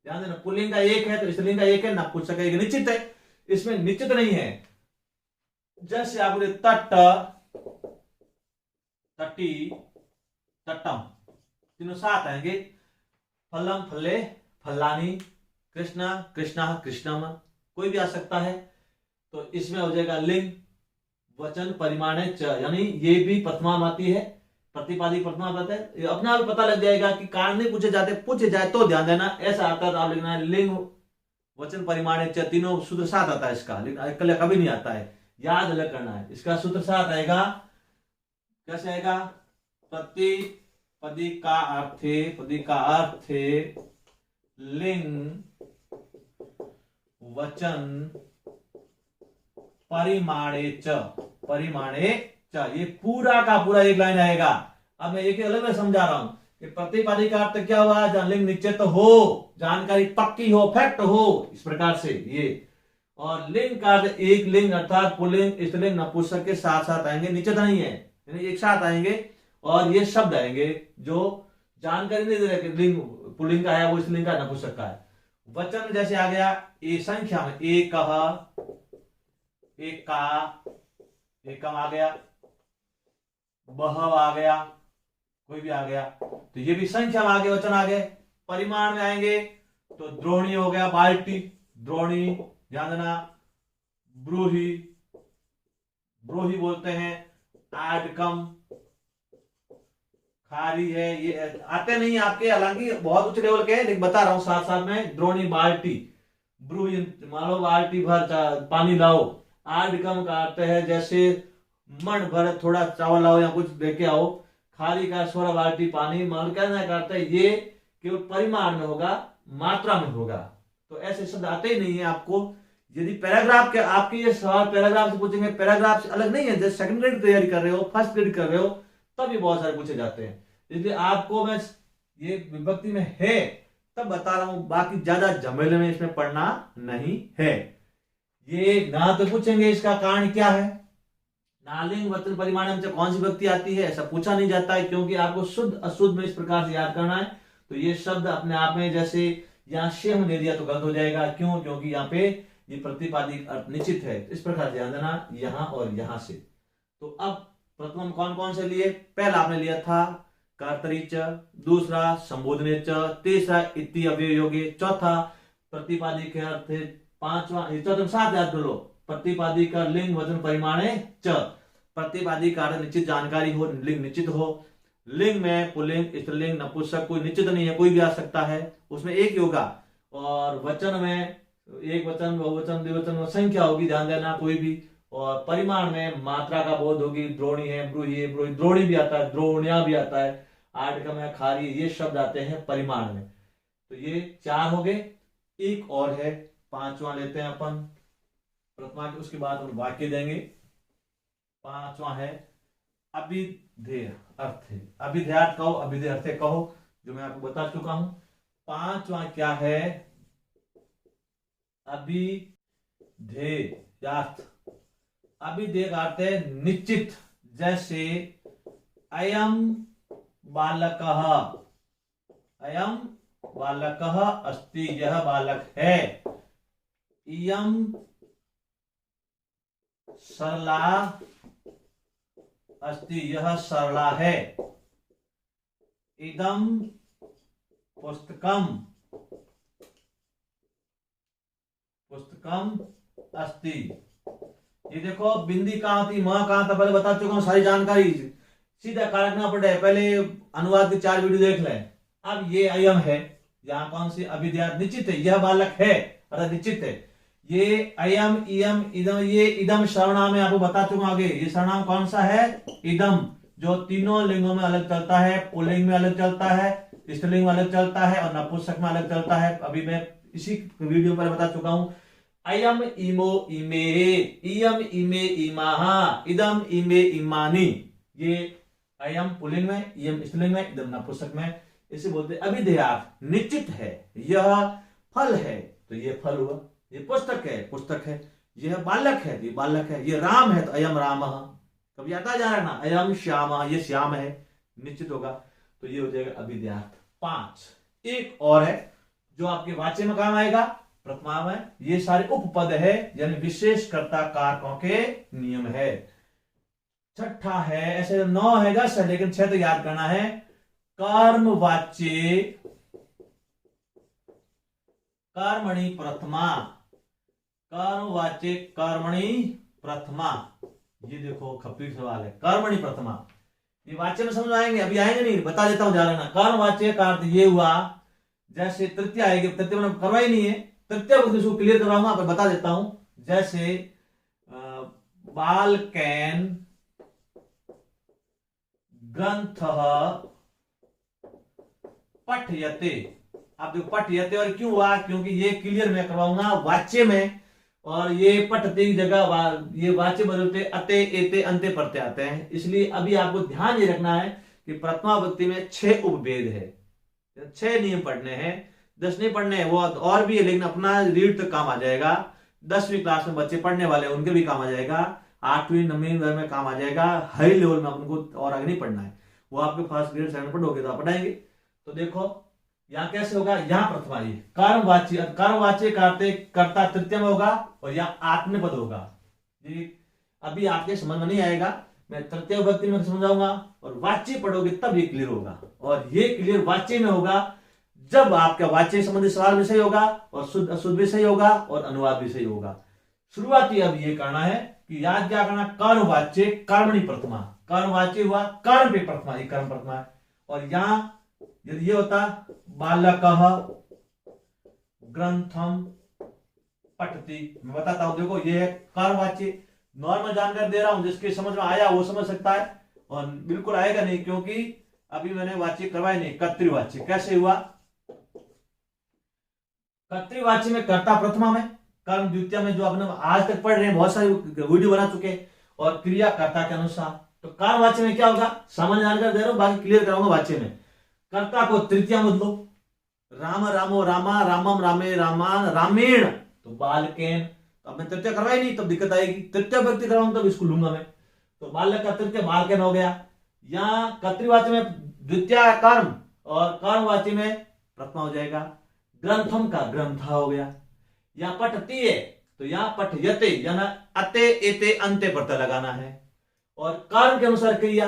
ध्यान देना, पुल्लिंग का एक है तो स्त्रीलिंग का एक है, नपुंसक का एक निश्चित है, इसमें निश्चित नहीं है। जैसे आप बोले तट, तटी, तटम, तीनों साथ आएंगे। फलम फले, फल्लानी, कृष्णा कृष्णा कृष्णम, कोई भी आ सकता है। तो इसमें हो जाएगा लिंग वचन परिमाणे च, यानी ये भी प्रथमा आती है, प्रतिपादी प्रथमा आता है। ये अपने आप पता लग जाएगा कि कारण नहीं पूछे जाते, पूछे जाए तो ध्यान देना, ऐसा आता है तो आप लिखना है लिंग वचन परिमाणे च, तीनों सूत्र साथ आता है इसका, लेकिन कभी नहीं आता है, याद अलग करना है। इसका सूत्र साथ आएगा, कैसे आएगा? प्रतिपदी का अर्थे, पदी का अर्थे लिंग वचन परिमाणे च, परिमाणे च, ये पूरा का पूरा एक लाइन आएगा। अब मैं एक अलग में समझा रहा हूं कि प्रतिपादी का अर्थ क्या हुआ, जहां लिंग निश्चित हो, जानकारी पक्की हो, फैक्ट हो, इस प्रकार से ये। और लिंग का अर्थ एक लिंग अर्थात पुल्लिंग स्त्रीलिंग नपुंसक के साथ साथ आएंगे, निश्चित नहीं है, यानी एक साथ आएंगे। और ये शब्द आएंगे जो जानकारी नहीं दे रहे कि लिंग पुल्लिंग का है, वो स्त्रीलिंग का नपुंसक का है। वचन जैसे आ गया, ए संख्या में एक, एका, एकम आ गया, बहव आ गया, कोई भी आ गया, तो ये भी संख्या में आ गए, वचन आ गए। परिमाण में आएंगे तो द्रोणी हो गया, बाल्टी, द्रोणी, ध्यान देना, ब्रूही, ब्रूही बोलते हैं, आडकम, खारी है, ये आते नहीं आपके, हालांकि बहुत उच्च लेवल के हैं, लेकिन बता रहा हूं साथ साथ में। द्रोणी, बाल्टी, ब्रूही, मान लो बाल्टी भर पानी लाओ। आडकम का अर्थ है जैसे मन भर थोड़ा चावल लाओ या कुछ लेके आओ। खाली का 16 बाल्टी पानी, मान कहना करता है, ये केवल परिमाण में होगा, मात्रा में होगा। तो ऐसे शब्द आते ही नहीं है आपको। यदि पैराग्राफ के आपके ये सवाल पैराग्राफ से पूछेंगे, पैराग्राफ से अलग नहीं है, जैसे सेकंड ग्रेड की तैयारी कर रहे हो, फर्स्ट ग्रेड कर रहे हो, तब ये बहुत सारे पूछे जाते हैं। इसलिए आपको मैं ये विभक्ति में है तब बता रहा हूं, बाकी ज्यादा झमेले में इसमें पढ़ना नहीं है। ये ना तो पूछेंगे इसका कारण क्या है, नालिंग वचन परिमाण में कौन सी विभक्ति आती है, ऐसा पूछा नहीं जाता है, क्योंकि आपको शुद्ध अशुद्ध में इस प्रकार से याद करना है। तो ये शब्द अपने आप में, जैसे यहाँ शेम दे दिया तो गलत हो जाएगा, क्यों? क्योंकि यहाँ पे ये प्रतिपादी अर्थ निश्चित है। इस प्रकार ध्यान देना, यहाँ और यहाँ से। तो अब प्रथम कौन कौन से लिए? पहला आपने लिया था कर्तरी च, दूसरा संबोधने च, तीसरा इति अवयोगे, चौथा प्रतिपादी के अर्थ, पांचवा चौथा साथ याद कर लो, प्रतिपादी का लिंग वचन परिमाणे च, प्रतिपादी का अर्थ निश्चित जानकारी हो, लिंग निश्चित हो। लिंग में पुल्लिंग स्त्रीलिंग नपुंसक कोई निश्चित नहीं है, कोई भी आ सकता है, उसमें एक ही होगा। और वचन में एक वचन, बहुवचन, द्विवचन, संख्या होगी, ध्यान देना, कोई भी। और परिमाण में मात्रा का बोध होगी, द्रोणी है, ब्रूही है, ब्रूही, द्रोणी भी आता है, द्रोणिया भी आता है, आडकम है, खारी, ये शब्द आते हैं परिमाण में। तो ये 4 हो गए। एक और है, 5वां लेते हैं अपन प्रथमा के, उसके बाद हम वाक्य देंगे। 5वां है अभिधेय अर्थ। अभिधेयार्थ कहो, अभिधेय अर्थ कहो, जो मैं आपको बता चुका हूं। 5वां क्या है? अभिधेयार्थ। अभिधेय का अर्थ है निश्चित, जैसे अयम बालकः, अयम बालकः अस्ति, यह बालक है। इयम सरला अस्ति, यह सरला है। इदम पुस्तकम, पुस्तकम अस्ति। ये देखो बिंदी कहां थी, मां कहां था, पहले बता चुका हूं, सारी जानकारी सीधा कारक ना पड़े, पहले अनुवाद की 4 वीडियो देख लें। अब ये अयम है, यहाँ कौन सी अभिध्यात निश्चित है, यह बालक है अर्थात निश्चित है। ये अयम इयम इदम, ये इदम सर्वनाम है, आपको बता चुका आगे। ये सर्वनाम कौन सा है, इदम, जो तीनों लिंगों में अलग चलता है, पुल्लिंग में अलग चलता है, स्त्रीलिंग में अलग चलता है और नपुंसक में अलग चलता है। अभी मैं इसी वीडियो पर बता चुका हूं। अयम इमो इमे, इयम इमे इमाहा, इदम इमे इमानी। ये अयम पुल्लिंग में, इयम स्त्रीलिंग में, इदम नपुंसक में। इसे बोलते अभिधेयार्थ, निश्चित है। यह फल है तो ये फल हुआ, ये पुस्तक है पुस्तक है, यह बालक है तो ये बालक है, ये राम है तो अयम राम। कभी आता जा रहा है ना, अयम श्याम, ये श्याम है, निश्चित होगा। तो ये हो जाएगा अभिध्यार्थ। 5 एक और है जो आपके वाच्य में काम आएगा, प्रथमा में। ये सारे उपपद है, यानी विशेषकर्ता कारकों के नियम है। छठा है, ऐसे 9 है 10 है, लेकिन 6 तो याद करना है। कर्मवाच्य कर्मणि प्रथमा, कर्मवाच्य कर्मणि प्रथमा। ये देखो खपीर सवाल है, कर्मणि प्रथमा। ये वाच्य में समझ आएंगे, अभी आएंगे नहीं, बता देता हूं, जा लेना। कर्मवाच्य का अर्थ ये हुआ, जैसे तृतीय आएगी, तृतीय मैंने करवा ही नहीं है, तृतीय को क्लियर करवाऊंगा, बता देता हूं। जैसे बालकेन ग्रंथ पठयते। आप देखो पठयते, और क्यों हुआ, क्योंकि ये क्लियर मैं करवाऊंगा वाच्य में, और ये पठते की जगह ये वाच्य बदलते अते एते अंते पढ़ते आते हैं। इसलिए अभी आपको ध्यान ये रखना है कि प्रथमा विभक्ति में 6 उपभेद है, 6 नियम पढ़ने हैं, 10 नहीं पढ़ने हैं, वो और भी है, लेकिन अपना रीड तक काम आ जाएगा। 10वीं क्लास में बच्चे पढ़ने वाले हैं, उनके भी काम आ जाएगा। 8वीं 9वीं में काम आ जाएगा। हाई लेवल में आपको और आगे नहीं पढ़ना है, वो आपके फर्स्ट ग्रेड सेकंड पढ़ोगे तो आप पढ़ाएंगे। तो देखो यहां कैसे होगा, यहां प्रथमा ये कर्मवाच्य, कर्मवाच्य कर्ता तृतीय में होगा, और यहां आत्मनेपद होगा। जी अभी आपके समझ में नहीं आएगा, मैं तृतीय विभक्ति में समझाऊंगा, और वाच्य पढ़ोगे तब ये क्लियर होगा। और ये क्लियर वाच्य में होगा जब आपका वाच्य संबंधी सवाल भी सही होगा, और शुद्ध अशुद्ध भी सही होगा, और अनुवाद भी सही होगा। शुरुआती अब ये करना है कि याद क्या करना, कर्मवाच्य कर्मणि प्रथमा, कर्मवाच्य हुआ कर्म पे प्रथमा, ये कर्म प्रथमा है। और यहां यदि ये होता बालकः ग्रंथम पठति, मैं बताता हूं, देखो ये है कर्मवाच्य। नॉर्मल जानकारी दे रहा हूं, जिसके समझ में आया वो समझ सकता है, और बिल्कुल आएगा नहीं, क्योंकि अभी मैंने वाच्य करवाया नहीं। कर्तृवाच्य कैसे हुआ, कर्तृवाच्य में कर्ता प्रथमा में, कर्म द्वितीय में, जो आपने आज तक पढ़ रहे हैं, बहुत सारे वीडियो बना चुके, और क्रिया कर्ता के अनुसार। तो कर्मवाच्य में क्या होगा, सामान्य जानकारी दे रहा हूं, बाकी क्लियर कराऊंगा वाच्य में। कर्ता को तृतीय बदलो, राम रामो रामा, रामम रामे रामान, रामेण, तो बालकेन। तो अब मैं तृतीय करवाई नहीं, तब दिक्कत आएगी, तृतीय व्यक्ति कराऊंगा तब इसको लूंगा मैं। तो बालक का तृतीय बालकेन हो गया। यहाँ कर्तृवाच्य में द्वितीय कर्म, और कर्मवाच्य में प्रथमा हो जाएगा। ग्रंथम का ग्रंथा हो गया। यहाँ पठती है तो यहाँ पठयते, यानी अते एते अंते प्रत्यय लगाना है। और कर्म के अनुसार क्रिया,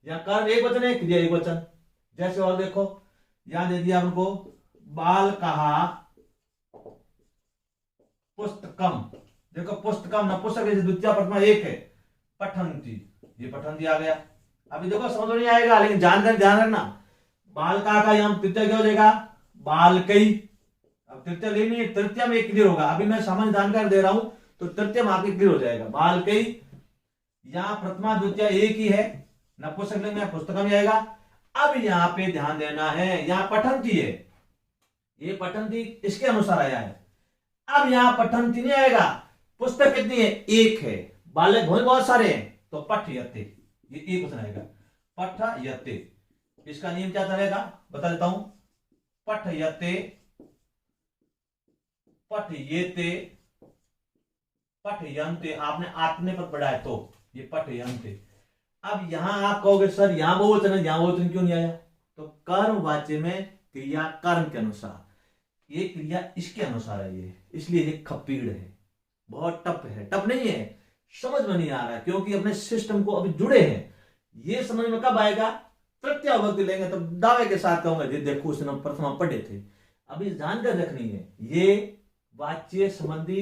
यहाँ कर्म एक वचन है, क्रिया एक वचन। जैसे और देखो, यहां दे दिया हमको बाल कहा पुस्तकम, देखो पुस्तकम नपुंसक द्वितीय प्रथमा एक है, पठंती, ये पठंती आ गया। अभी देखो समझ नहीं आएगा, लेकिन जानकारी ध्यान रखना। बाल का यहां तृतीय क्या हो जाएगा, बालकई। अब तृतीय लेनी है, तृतीय में क्लियर होगा। अभी मैं सामान्य जानकारी दे रहा हूं, तो तृतीय में आपके क्लियर हो जाएगा। बालकई, यहां प्रथमा द्वितीय एक ही है, नपुंसक लिंग में पुस्तकम जाएगा। अब यहां पे ध्यान देना है, यहां पठंती है, ये पठंती इसके अनुसार आया है। अब यहां पठंती नहीं आएगा, पुस्तक कितनी है, एक है, बालक बहुत सारे हैं, तो पठयते, ये एक वचन आएगा, पठयते। इसका नियम क्या चलेगा बता देता हूं, पठयते, पठयेते, पठयन्ते। आपने आत्मने पर पढ़ा है तो ये पठयन्ते। अब यहां आप कहोगे सर यहां बहुवचन है, यहां बहुवचन क्यों नहीं आया, तो कर्मवाच्य में क्रिया कर्म के अनुसार, ये क्रिया इसके अनुसार है, ये इसलिए ये खपीड़ है, बहुत टफ है। टफ नहीं है, समझ में नहीं आ रहा है, क्योंकि अपने सिस्टम को अभी जुड़े हैं। ये समझ में कब आएगा, तृतीय विभक्ति लेंगे तब दावे के साथ कहूंगा देखो उसने प्रथमा पढ़े थे। अभी जानकारी रखनी है, ये वाच्य संबंधी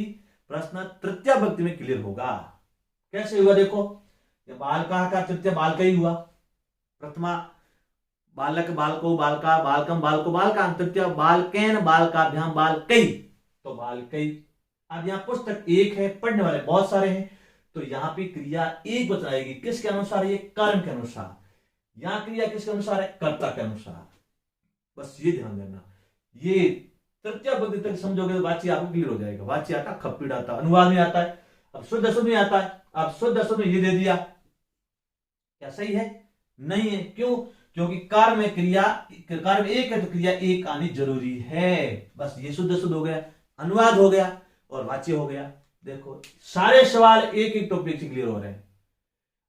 प्रश्न तृतीय विभक्ति में क्लियर होगा। कैसे हुआ देखो, बालका का तृतीय बालका ही हुआ, प्रथमा बालक बालको बालका बालकम बालको बालका तृतीय बालकेन बालकाभ्याम बालकई, तो बालकई। अब यहाँ पुस्तक एक है, पढ़ने वाले बहुत सारे हैं, तो यहाँ पे क्रिया एक बच आएगी। किसके अनुसार? ये कर्म के अनुसार। यहाँ क्रिया किसके अनुसार है? कर्ता के अनुसार। बस ये ध्यान देना। ये तृतीय बुद्धि तक समझोगे तो वाच्य आपको क्लियर हो जाएगा। वाच्य आता, खप्पीड़ आता, अनुवाद में आता है। अब शुद्ध अशुद्ध में आता है। अब शुद्ध अशुद्ध में ये दे दिया, क्या सही है? नहीं है। क्यों? क्योंकि कार्य में क्रिया, कार्य में एक है तो क्रिया एक आनी जरूरी है। बस ये शुद्ध अशुद्ध हो गया, अनुवाद हो गया और वाच्य हो गया। देखो सारे सवाल एक एक टॉपिक से क्लियर हो रहे हैं।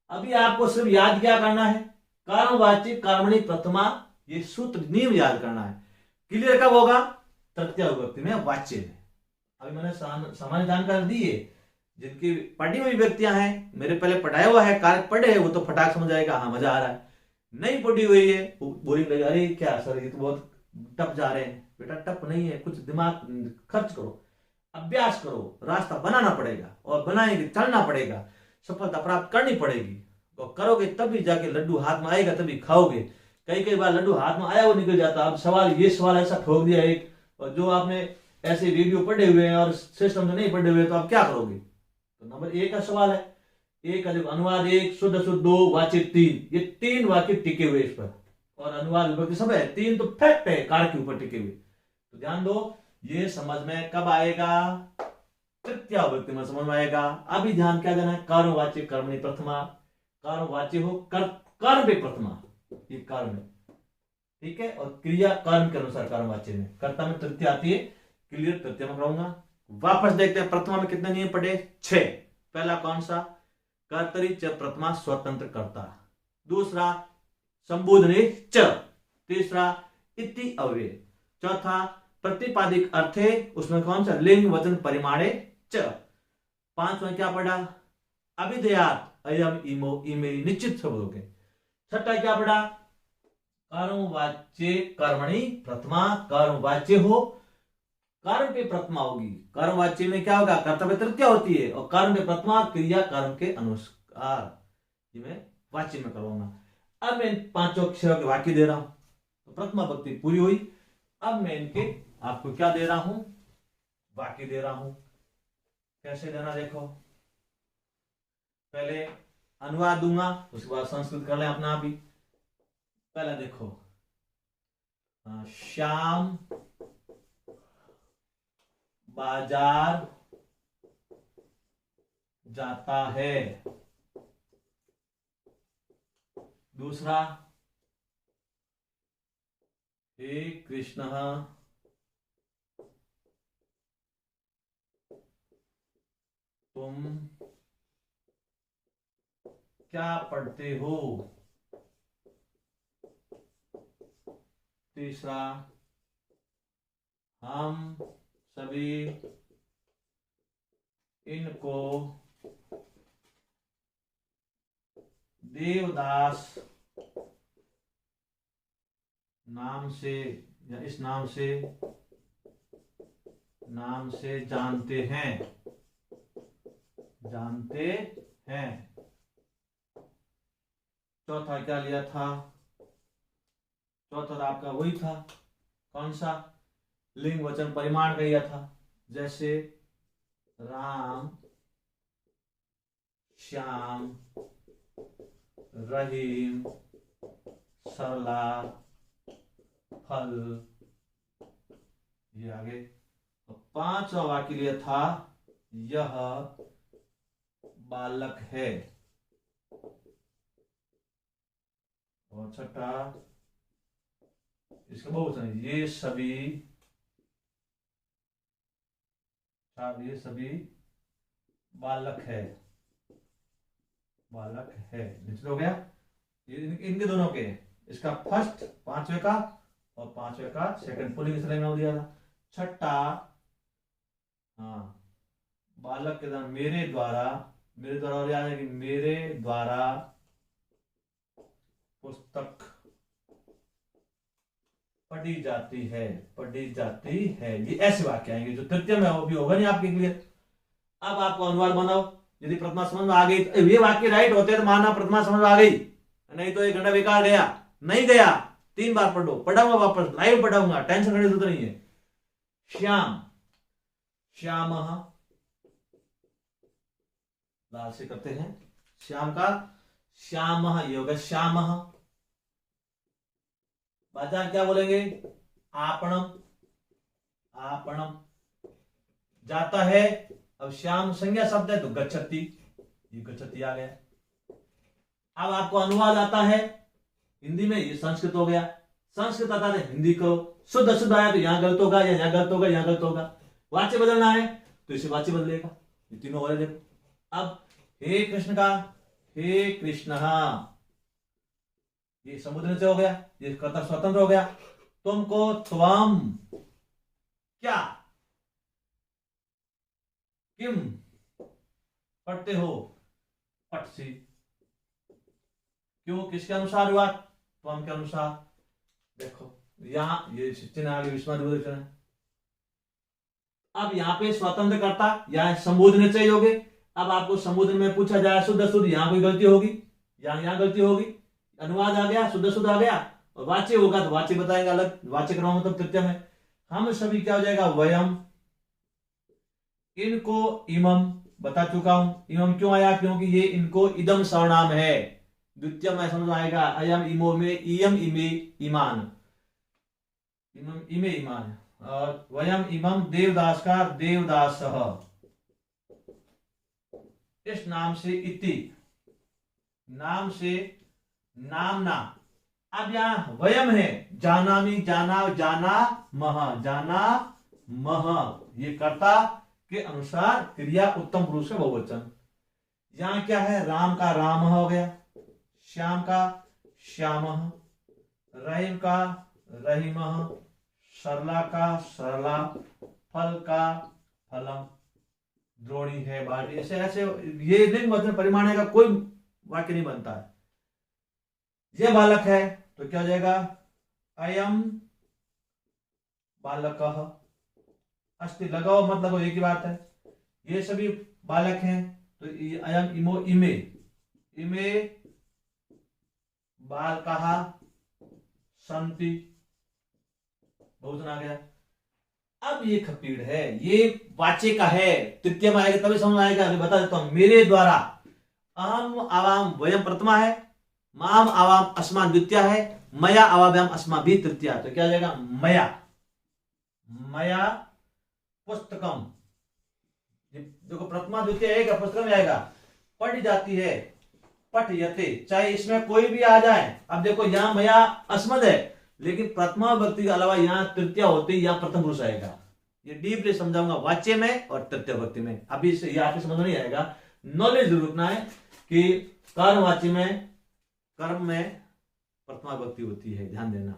अभी आपको सिर्फ याद क्या करना है? कर्मवाची कर्मणि प्रथमा, ये सूत्र नियम याद करना है। क्लियर कब होगा? तृतीय विभक्ति में, वाच्य में। अभी मैंने सामान्य जानकारी दी है। जिनकी पढ़ी हुई व्यक्तियां हैं, मेरे पहले पढ़ाया हुआ है, कारक पढ़े है, वो तो फटाक समझ आएगा, हाँ मजा आ रहा है। नहीं पढ़ी हुई है, बोरिंग लगेगा, अरे क्या सर ये तो बहुत टफ जा रहे हैं। बेटा टफ नहीं है, कुछ दिमाग खर्च करो, अभ्यास करो, रास्ता बनाना पड़ेगा और बनाएंगे, चलना पड़ेगा, सफलता प्राप्त करनी पड़ेगी। और करोगे तभी जाके लड्डू हाथ में आएगा, तभी खाओगे। कई बार लड्डू हाथ में आया वो निकल जाता। अब सवाल, ये सवाल ऐसा ठोक दिया एक, और जो आपने ऐसे वीडियो पढ़े हुए हैं और सिस्टम से नहीं पढ़े हुए, तो आप क्या करोगे? तो नंबर एक का सवाल है, एक का देखो, अनुवाद एक, शुद्ध अशुद्ध दो, वाच्य तीन। ये तीन वाक्य टिके हुए इस पर, और अनुवाद विभक्ति सब है। तीन तो फैक्ट है, कारक के ऊपर टिके हुए। तो ध्यान दो, ये समझ में कब आएगा? तृतीय विभक्ति में समझ में आएगा। अभी ध्यान क्या देना है? कर्मवाच्य कर्मणि प्रथमा, कर्मवाच्य हो कर्म पे प्रथमा, ये कर्म है, ठीक है। और क्रिया कर्म के अनुसार कर्मवाच्य में, कर्ता में तृतीय आती है। क्लियर? तृतीय में कराऊंगा। वापस देखते हैं प्रथमा में कितने नियम पढ़े? 6। पहला कौन सा? कर्तरी च प्रथमा स्वतंत्र कर्ता। दूसरा संबोधने च। तीसरा इति अव्यय। चौथा प्रतिपादिक अर्थे, उसमें कौन सा? लिंग वचन परिमाणे च। पांचवा क्या पढ़ा? अभिधेयात अयम इमो इमे, निश्चित शब्द हो गए। छठा क्या पढ़ा? कर्मवाच्य कर्मणि प्रथमा, कर्मवाच्य हो कर्म पे प्रथमा होगी। कर्मवाच्य में क्या होगा? कर्तव्य तृतीय होती है, और कर्म पे प्रथमा, क्रिया कर्म के अनुसार। ये मैं वाच्य में करवाऊंगा। अब मैं पांचों अक्षरों के वाक्य दे रहा हूं, तो प्रथमा भक्ति पूरी हुई। अब मैं इनके आपको क्या दे रहा हूं? वाक्य दे रहा हूं। कैसे देना देखो, पहले अनुवाद दूंगा, उसके बाद संस्कृत कर लें अपना आप ही। पहला देखो, श्याम बाजार जाता है। दूसरा, हे कृष्ण तुम क्या पढ़ते हो? तीसरा, हम सभी इनको देवदास नाम से या इस नाम से जानते हैं। चौथा क्या लिया था? चौथा आपका वही था, कौन सा? लिंग वचन परिमाण का लिया था। जैसे राम, श्याम, रहीम, सरला, फल, ये आगे। तो पांचवा वाक्य लिया था, यह बालक है। और छठा, इसका बहुवचन, ये सभी बालक है। निश्चित हो गया। ये इनके दोनों के, इसका फर्स्ट पांचवे का और पांचवे का सेकंड पुलिंग में दिया था। छठा, हाँ, बालक के नाम मेरे द्वारा, और याद है कि मेरे द्वारा पुस्तक पढ़ी जाती है। ये ऐसे वाक्य आएंगे जो तृतीय में वो भी होगा नहीं आपके क्लियर। अब आपको अनुवाद बनाओ। यदि प्रथमा समझ में आ गई तो ये वाक्य राइट होते तो मानना प्रथमा समझ में आ गई, नहीं तो 1 घंटा बेकार गया, नहीं गया। 3 बार पढ़ो, पढ़ाऊंगा वापस, लाइव पढ़ाऊंगा, टेंशन करने की जरूरत नहीं है। श्याम, श्यामः, लाल से करते हैं श्याम का, श्यामः ये होगा श्यामः। बाजार क्या बोलेंगे? आपणम, आपणम। जाता है, अब श्याम संज्ञा शब्द है तो गच्छति, ये गच्छति आ गया। अब आपको अनुवाद आता है हिंदी में, ये संस्कृत हो गया। संस्कृत आता है हिंदी को, शुद्ध शुद्ध आया तो यहां गलत होगा, या यहां गलत होगा, यहां गलत होगा। वाच्य बदलना है तो इसे वाच्य बदलेगा। ये तीनों हो रहे देखो। अब हे कृष्ण का, हे कृष्ण, ये समुद्र से हो गया, ये कर्ता स्वतंत्र हो गया। तुमको त्वम, क्या, किम, पढ़ते हो, पट से। क्यों, किसके अनुसार हुआ? त्वम के अनुसार। देखो यहां ये चिन्ह आगे विस्मृत है। अब यहाँ पे स्वतंत्र करता, यहाँ संबोधन चाहिए होगे। अब आपको संबोधन में पूछा जाए शुद्ध शुद्ध, यहाँ कोई गलती होगी, यहाँ गलती होगी। अनुवाद आ गया, शुद्ध शुद्ध आ गया, और वाच्य होगा तो वाच्य बताएंगे अलग। वाच्य करना मतलब तृतीय में हम सभी क्या हो जाएगा? वयम, इनको इमम बता चुका हूं। इमम क्यों आया? क्योंकि ये इनको इदम सर्वनाम है। द्वितीय में समझ आएगा, अयम इमो में, इयम इमे ईमान, इमम इमे ईमान। और वयम इमम देवदास का देवदास, इस नाम से, इति नाम से, नामना। अब यहां वयम है, जानामी, जाना, जाना मह, जाना मह, ये कर्ता के अनुसार क्रिया उत्तम पुरुष का बहुवचन। यहां क्या है? राम का राम हो गया, श्याम का श्याम, रहीम का रहीम, सरला का सरला, फल का फलम, द्रोणी है बाटी। ऐसे ऐसे ये लिंग वचन परिमाण का कोई वाक्य नहीं बनता है। ये बालक है तो क्या हो जाएगा? अयम बालकः, अस्ति लगाओ मत लगाओ एक ही बात है। ये सभी बालक हैं तो अयम इमो इमे, इमे बालकः संति, बहुवचन आ गया। अब ये खपीड़ है, ये वाच्य का है, तृतीय में आएगा तभी समझ आएगा। अभी बता देता हूं, मेरे द्वारा, अहम आवाम वयम प्रथमा है, माम आवाम अस्मान द्वितीय है, मया आवाभ्याम अस्मा भी तृतीय। तो क्या हो जाएगा? मया, मया पुस्तकम। देखो प्रथमा द्वितीय आएगा, पुस्तकम में आएगा, पढ़ी जाती है, पठयते, चाहे इसमें कोई भी आ जाए। अब देखो यहां मया अस्मद है, लेकिन प्रथमा विभक्ति के अलावा यहाँ तृतीय होते ही यहाँ प्रथम पुरुष आएगा। ये डीपली समझाऊंगा वाच्य में और तृतीय विभक्ति में। अभी से यहाँ पे समझ नहीं आएगा, नॉलेज जरूर रखना है कि कर्म वाच्य में, कर्म में प्रथमा विभक्ति होती है, ध्यान देना।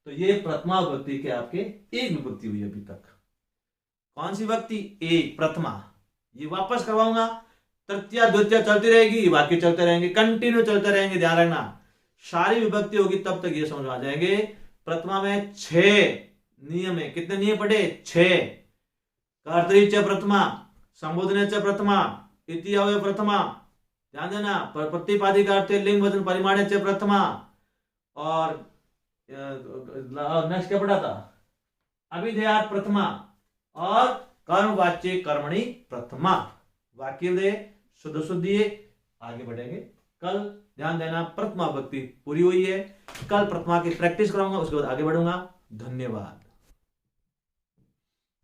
तो ये प्रथमा विभक्ति के आपके एक विभक्ति हुई अभी तक। कौन सी विभक्ति? एक, प्रथमा। ये वापस करवाऊंगा, तृतीय द्वितीय चलती रहेगी, वाक्य चलते रहेंगे, कंटिन्यू चलते रहेंगे, ध्यान रखना। सारी विभक्ति होगी तब तक ये समझ आ जाएंगे। प्रथमा में 6 नियम है। कितने नियम पढ़े? 6। कर्तरी च प्रथमा, संबोधन च प्रथमा, इति अवयव प्रथमा, ध्यान देना। प्रतिपादिका अर्थ लिंग वचन परिमाण च प्रथमा। और नेक्स्ट क्या पढ़ा था? अभिधेयार्थ प्रथमा और कर्म वाच्य कर्मणि प्रथमा। वाक्य दे शुद्ध शुद्धि, आगे बढ़ेंगे। कल ध्यान देना, प्रथमा विभक्ति पूरी हुई है। कल प्रथमा की प्रैक्टिस कराऊंगा, उसके बाद आगे बढ़ूंगा। धन्यवाद।